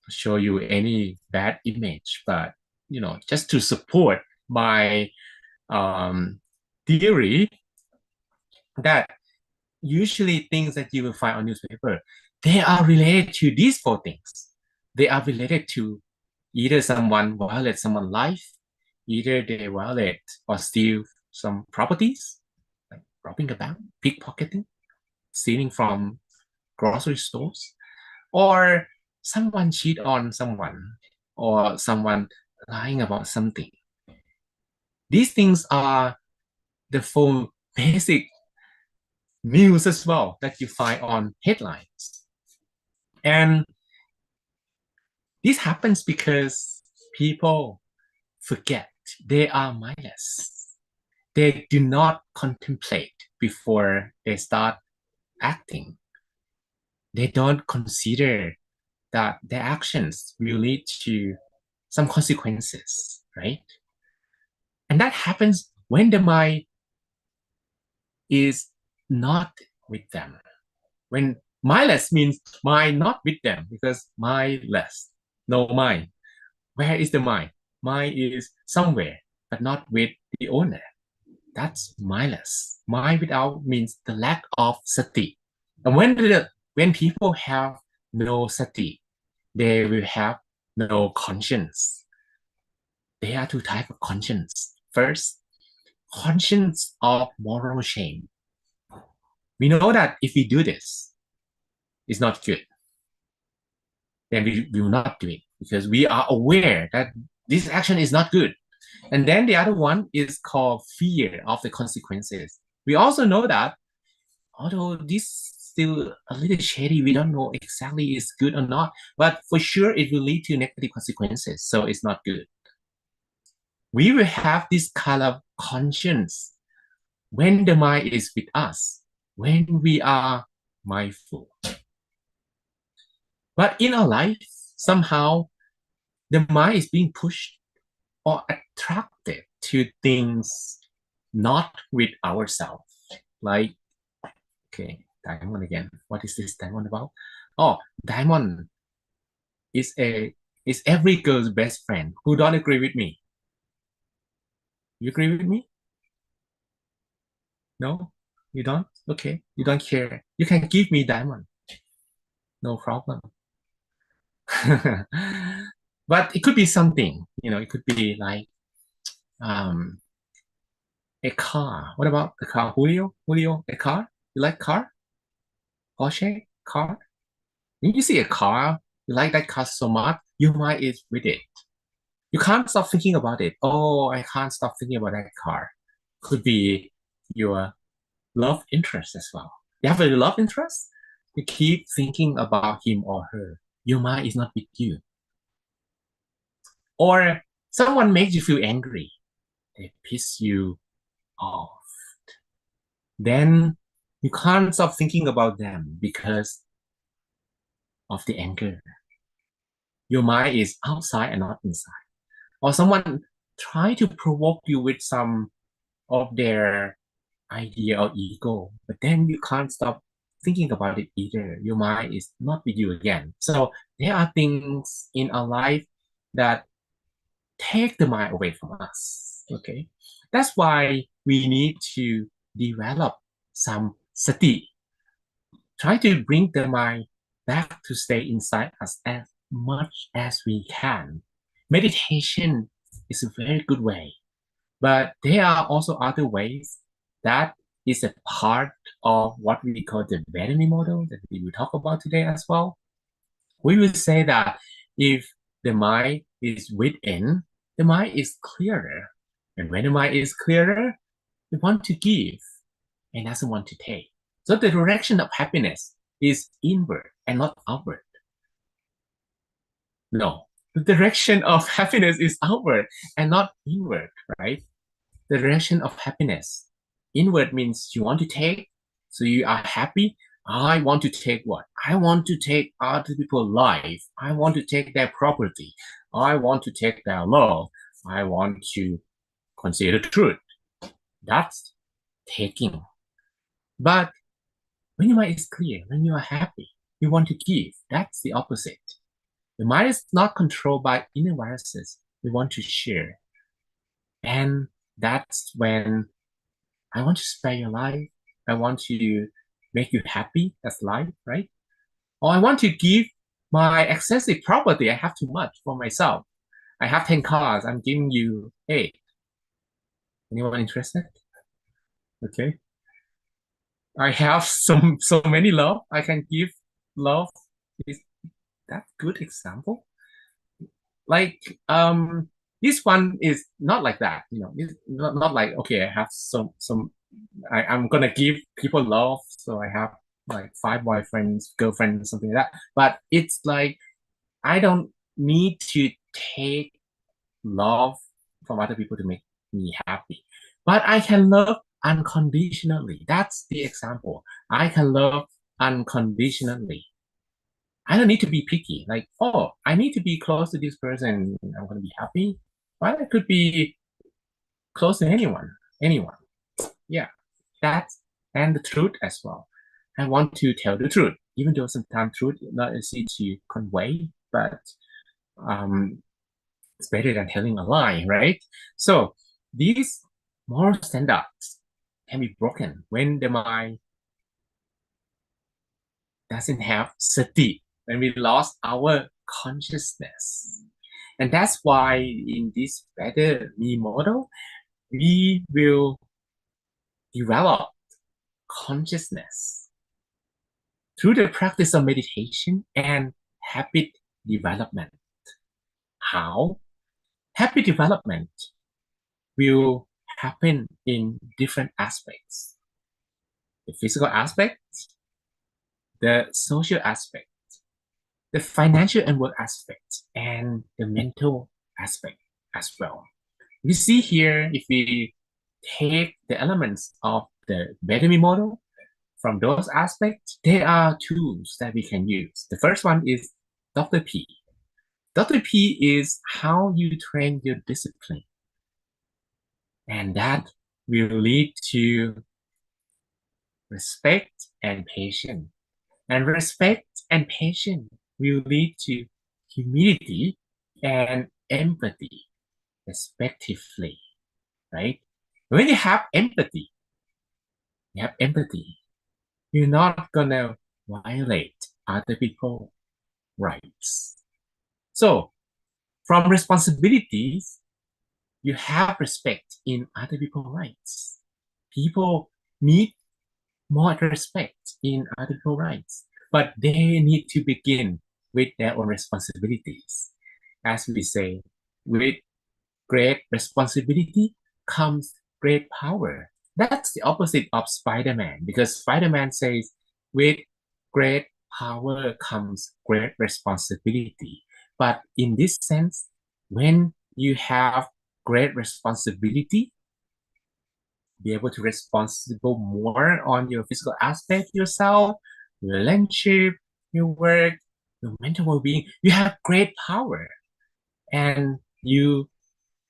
show you any bad image, but just to support my theory that usually things that you will find on newspaper, they are related to these four things. They are related to either someone violate someone's life, either they violate or steal some properties, like robbing a bank, pickpocketing, stealing from grocery stores, or someone cheat on someone, or someone lying about something. These things are the four basic news as well that you find on headlines. And this happens because people forget they are mindless. They do not contemplate before they start acting. They don't consider that their actions will lead to some consequences, right? And that happens when the mind is not with them. When mindless means mind not with them, because mindless, no mind. Where is the mind? Mind is somewhere, but not with the owner. That's mindless. Mind without means the lack of sati. And when people have no sati, they will have no conscience. There are two types of conscience. First, conscience of moral shame. We know that if we do this, it's not good. Then we will not do it because we are aware that this action is not good. And then the other one is called fear of the consequences. We also know that although this still a little shady, we don't know exactly is good or not, but for sure it will lead to negative consequences. So it's not good. We will have this kind of conscience when the mind is with us, when we are mindful. But in our life, somehow the mind is being pushed or attracted to things not with ourselves. Like, okay, diamond again. What is this diamond about? Oh, diamond is every girl's best friend. Who don't agree with me? You agree with me? No? You don't? Okay. You don't care. You can give me diamond. No problem. But it could be something, it could be like um a car. What about the car? Julio, a car? You like car? Porsche car? When you see a car, you like that car so much, your mind is with it. You can't stop thinking about it. Oh, I can't stop thinking about that car. Could be your love interest as well. You have a love interest, you keep thinking about him or her. Your mind is not with you. Or someone makes you feel angry. They piss you off. Then you can't stop thinking about them because of the anger. Your mind is outside and not inside. Or someone try to provoke you with some of their idea or ego, but then you can't stop thinking about it either. Your mind is not with you again. So there are things in our life that take the mind away from us. Okay. That's why we need to develop some sati. Try to bring the mind back to stay inside us as much as we can. Meditation is a very good way, but there are also other ways that is a part of what we call the Vedic model that we will talk about today as well. We will say that if the mind is within, the mind is clearer. And when the mind is clearer, we want to give and doesn't want to take. So the direction of happiness is inward and not outward. No, the direction of happiness is outward and not inward, right? The direction of happiness. Inward means you want to take, so you are happy. I want to take what? I want to take other people's life. I want to take their property. I want to take their love. I want to consider the truth. That's taking. But when your mind is clear, when you are happy, you want to give. That's the opposite. The mind is not controlled by inner viruses. We want to share. And that's when I want to spare your life. I want to make you happy. That's life, right? Or I want to give my excessive property. I have too much for myself. I have 10 cars. I'm giving you 8. Anyone interested? Okay. I have so many love. I can give love. Is that good example? Like This one is not like that, it's not like, okay, I have I'm gonna give people love, so I have like 5 boyfriends, girlfriends, something like that. But it's like I don't need to take love from other people to make me happy. But I can love unconditionally. That's the example. I can love unconditionally. I don't need to be picky. Like, oh, I need to be close to this person. I'm going to be happy. But I could be close to anyone. Yeah, that's and the truth as well. I want to tell the truth, even though sometimes truth is not easy to convey, but um, it's better than telling a lie, right? So these moral standards can be broken when the mind doesn't have sati, when we lost our consciousness. And that's why in this better me model, we will develop consciousness through the practice of meditation and habit development. How? Habit development will happen in different aspects. The physical aspect, the social aspect, the financial and work aspect, and the mental aspect as well. We see here, if we take the elements of the Bedouin model from those aspects, there are tools that we can use. The first one is Dr. P. Dr. P is how you train your discipline. And that will lead to respect and patience. And respect and patience will lead to humility and empathy, respectively, right? When you have empathy, you're not gonna violate other people's rights. So, from responsibilities, you have respect in other people's rights. People need more respect in other people's rights, but they need to begin with their own responsibilities. As we say, with great responsibility comes great power. That's the opposite of Spider-Man, because Spider-Man says, with great power comes great responsibility. But in this sense, when you have great responsibility, be able to responsible more on your physical aspect yourself, your relationship, your work, your mental well-being, you have great power. And you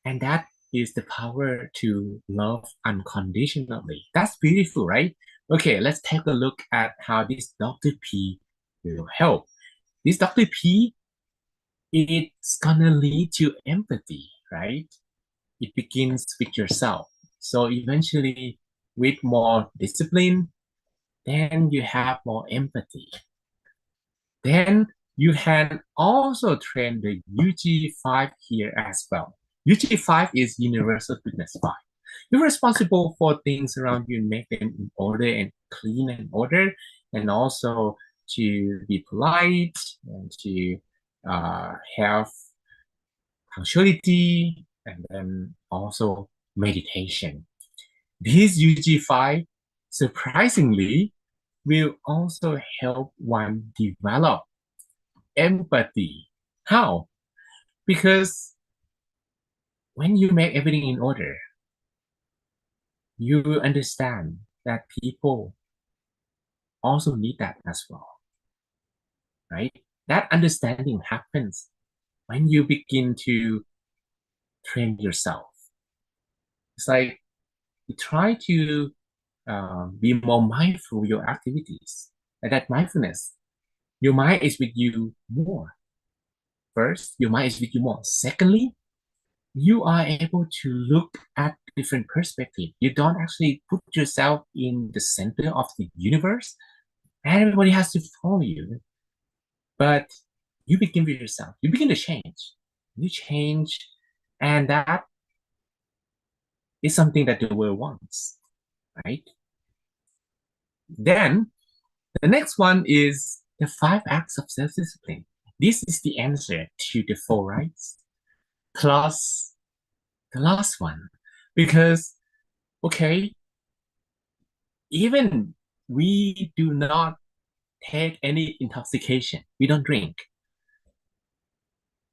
and that is the power to love unconditionally. That's beautiful, right? Okay, let's take a look at how this Dr. P will help. This Dr. P, it's gonna lead to empathy, right? It begins with yourself. So eventually, with more discipline, then you have more empathy. Then you can also train the UG5 here as well. UG5 is Universal Goodness 5. You're responsible for things around you and make them in order and clean and order, and also to be polite and to have punctuality, and then also meditation. This UG5, surprisingly, will also help one develop empathy. How? Because when you make everything in order, you will understand that people also need that as well, right? That understanding happens when you begin to train yourself. It's like you try to be more mindful of your activities. And that mindfulness, your mind is with you more. First, your mind is with you more. Secondly, you are able to look at different perspective. You don't actually put yourself in the center of the universe. Everybody has to follow you, but you begin with yourself. You begin to change. You change, and that is something that the world wants, right? Then the next one is the 5 acts of self-discipline. This is the answer to the 4 rights plus the last one. Because, okay, even we do not take any intoxication, we don't drink.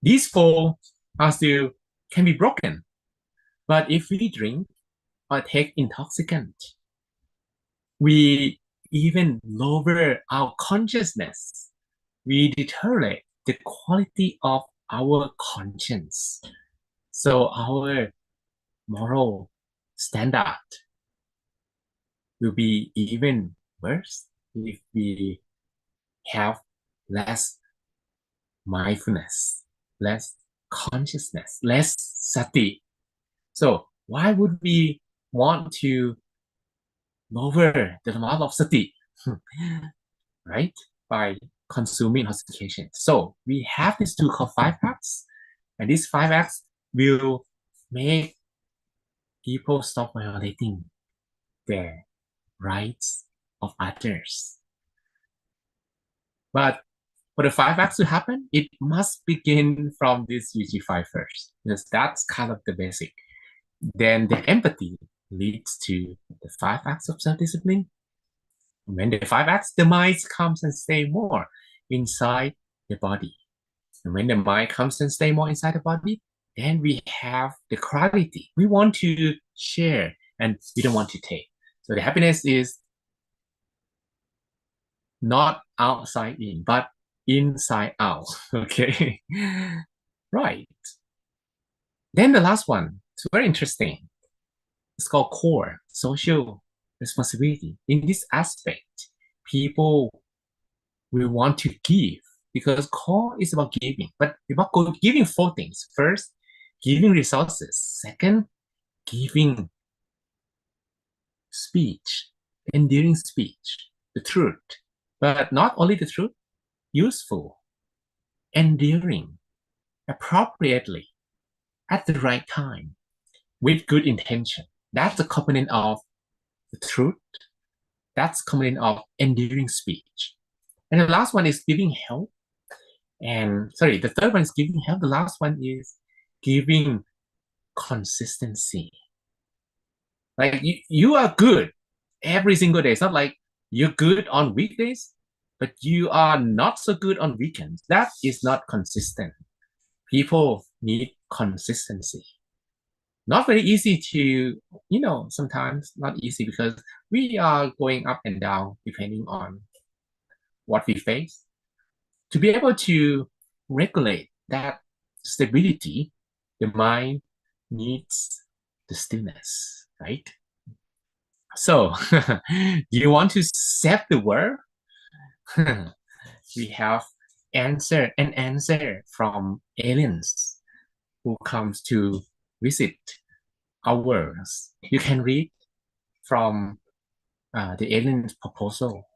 These four are still can be broken. But if we drink or take intoxicant, we even lower our consciousness. We deteriorate the quality of our conscience. So our moral standard will be even worse if we have less mindfulness, less consciousness, less sati. So why would we want to lower the amount of sati, right? By consuming intoxication. So we have these two called 5 acts, and these 5 acts will make people stop violating their rights of others. But for the 5 acts to happen, it must begin from this UG5 first, because that's kind of the basic. Then the empathy leads to the 5 acts of self-discipline. When the 5 acts, the mind comes and stay more inside the body. And when the mind comes and stay more inside the body, then we have the quality. We want to share and we don't want to take. So the happiness is not outside in, but inside out. Okay. Right. Then the last one, it's very interesting. It's called core, social responsibility. In this aspect, people will want to give because core is about giving, but about giving 4 things. First, giving resources. Second, giving speech, endearing speech, the truth. But not only the truth, useful, endearing, appropriately, at the right time, with good intention. That's the component of the truth. That's component of endearing speech. And the last one is giving help. And sorry, the third one is giving help. The last one is giving consistency. Like you are good every single day. It's not like you're good on weekdays, but you are not so good on weekends. That is not consistent. People need consistency. Not very easy to, sometimes not easy because we are going up and down depending on what we face. To be able to regulate that stability, the mind needs the stillness, right? So, do you want to set the world? We have an answer from aliens who comes to visit our worlds. You can read from the alien proposal,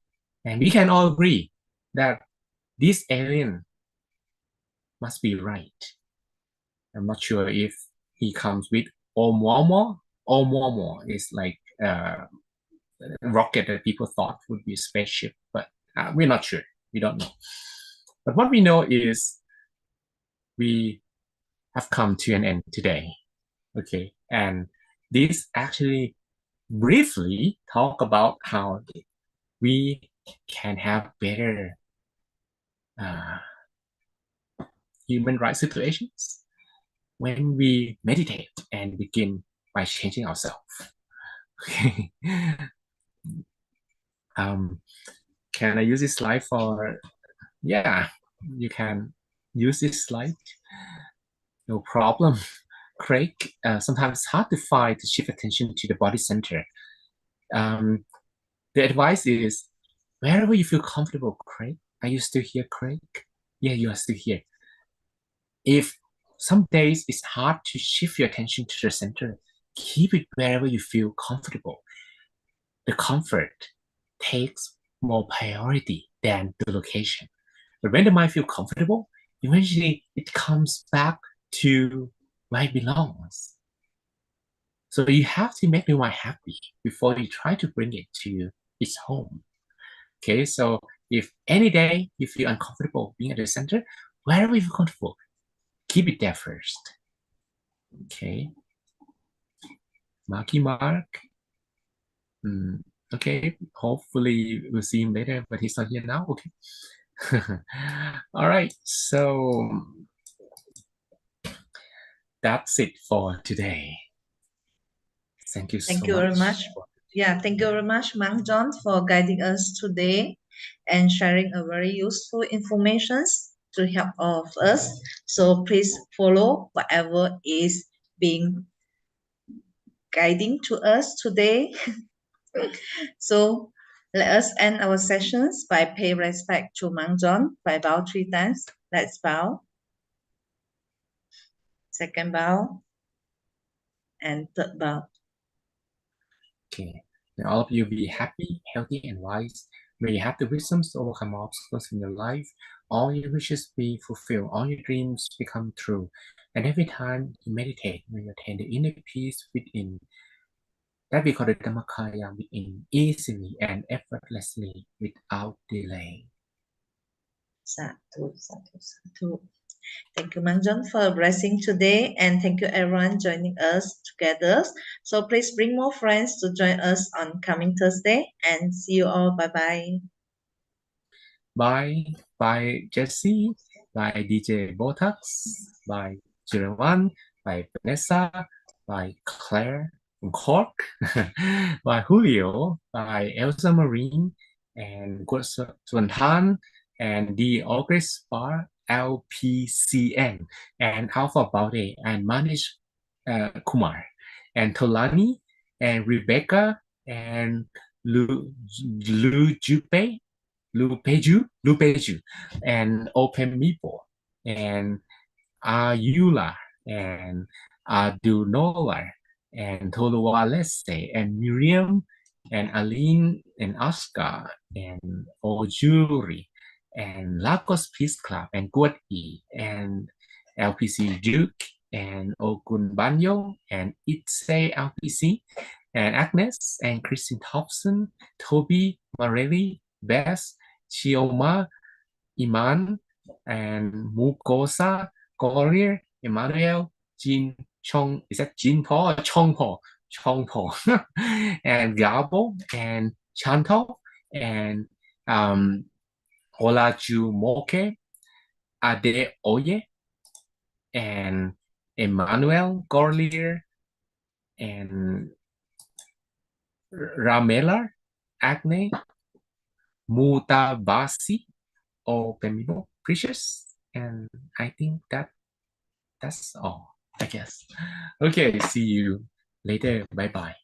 and we can all agree that this alien must be right. I'm not sure if he comes with Oumuamua. Oumuamua is like a rocket that people thought would be a spaceship, but we're not sure. We don't know. But what we know is we have come to an end today. Okay. And this actually briefly talk about how we can have better uh, human rights situations when we meditate and begin by changing ourselves. Okay. Can I use this slide for? Yeah, you can use this slide. No problem. Craig, sometimes it's hard to find to shift attention to the body center. The advice is wherever you feel comfortable, Craig. Are you still here, Craig? Yeah, you are still here. If some days it's hard to shift your attention to the center, keep it wherever you feel comfortable. The comfort takes more priority than the location. But when the mind feels comfortable, eventually it comes back to where it belongs. So you have to make the mind happy before you try to bring it to its home. Okay, so if any day you feel uncomfortable being at the center, wherever you feel comfortable, keep it there first. Okay. Marky Mark. Okay, hopefully we'll see him later, but he's not here now. Okay. All right, so that's it for today. Thank you Thank so you much. very much. Yeah, thank you very much, Mang John, for guiding us today and sharing a very useful information to help all of us. So please follow whatever is being guiding to us today. So let us end our sessions by pay respect to Mang John by bow 3 times. Let's bow. Second bow and third bow. Okay. May all of you be happy, healthy, and wise. May you have the wisdom to overcome obstacles in your life. All your wishes be fulfilled. All your dreams become true. And every time you meditate, may you attain the inner peace within. That we call the Dhammakaya within, easily and effortlessly without delay. Sadhu, sadhu, sadhu. Thank you, Mang John, for a blessing today. And thank you, everyone, joining us together. So please bring more friends to join us on coming Thursday. And see you all. Bye-bye. By Jesse, by DJ Botox, by Jirewan, by Vanessa, by Claire from Cork, by Julio, by Elsa Marine, and Guan and the August Bar LPCN, and Alpha Baude, and Manish Kumar, and Tolani, and Rebecca, and Lu Jupe, Lupeju, and Open Meeple, and Ayula, and Adunola, and Toluwalese, and Miriam, and Aline, and Oscar, and Ojuri, and Lagos Peace Club, and Guat E, and LPC Duke, and Ogun Banyo, and Itse LPC, and Agnes, and Christine Thompson, Toby, Marelli, Bess, Chioma, Iman, and Mukosa, Gorir, Emmanuel, Jin Chong, is that Jin Po or Chong Po? Chong Po, and Gabo, and Chantal, and Olajumoke, Ade Oye, and Emmanuel Gorlier, and Ramela, Agne, Mutabasi, or Pemibo, Precious, and I think that's all, I guess. Okay, see you later. Bye bye.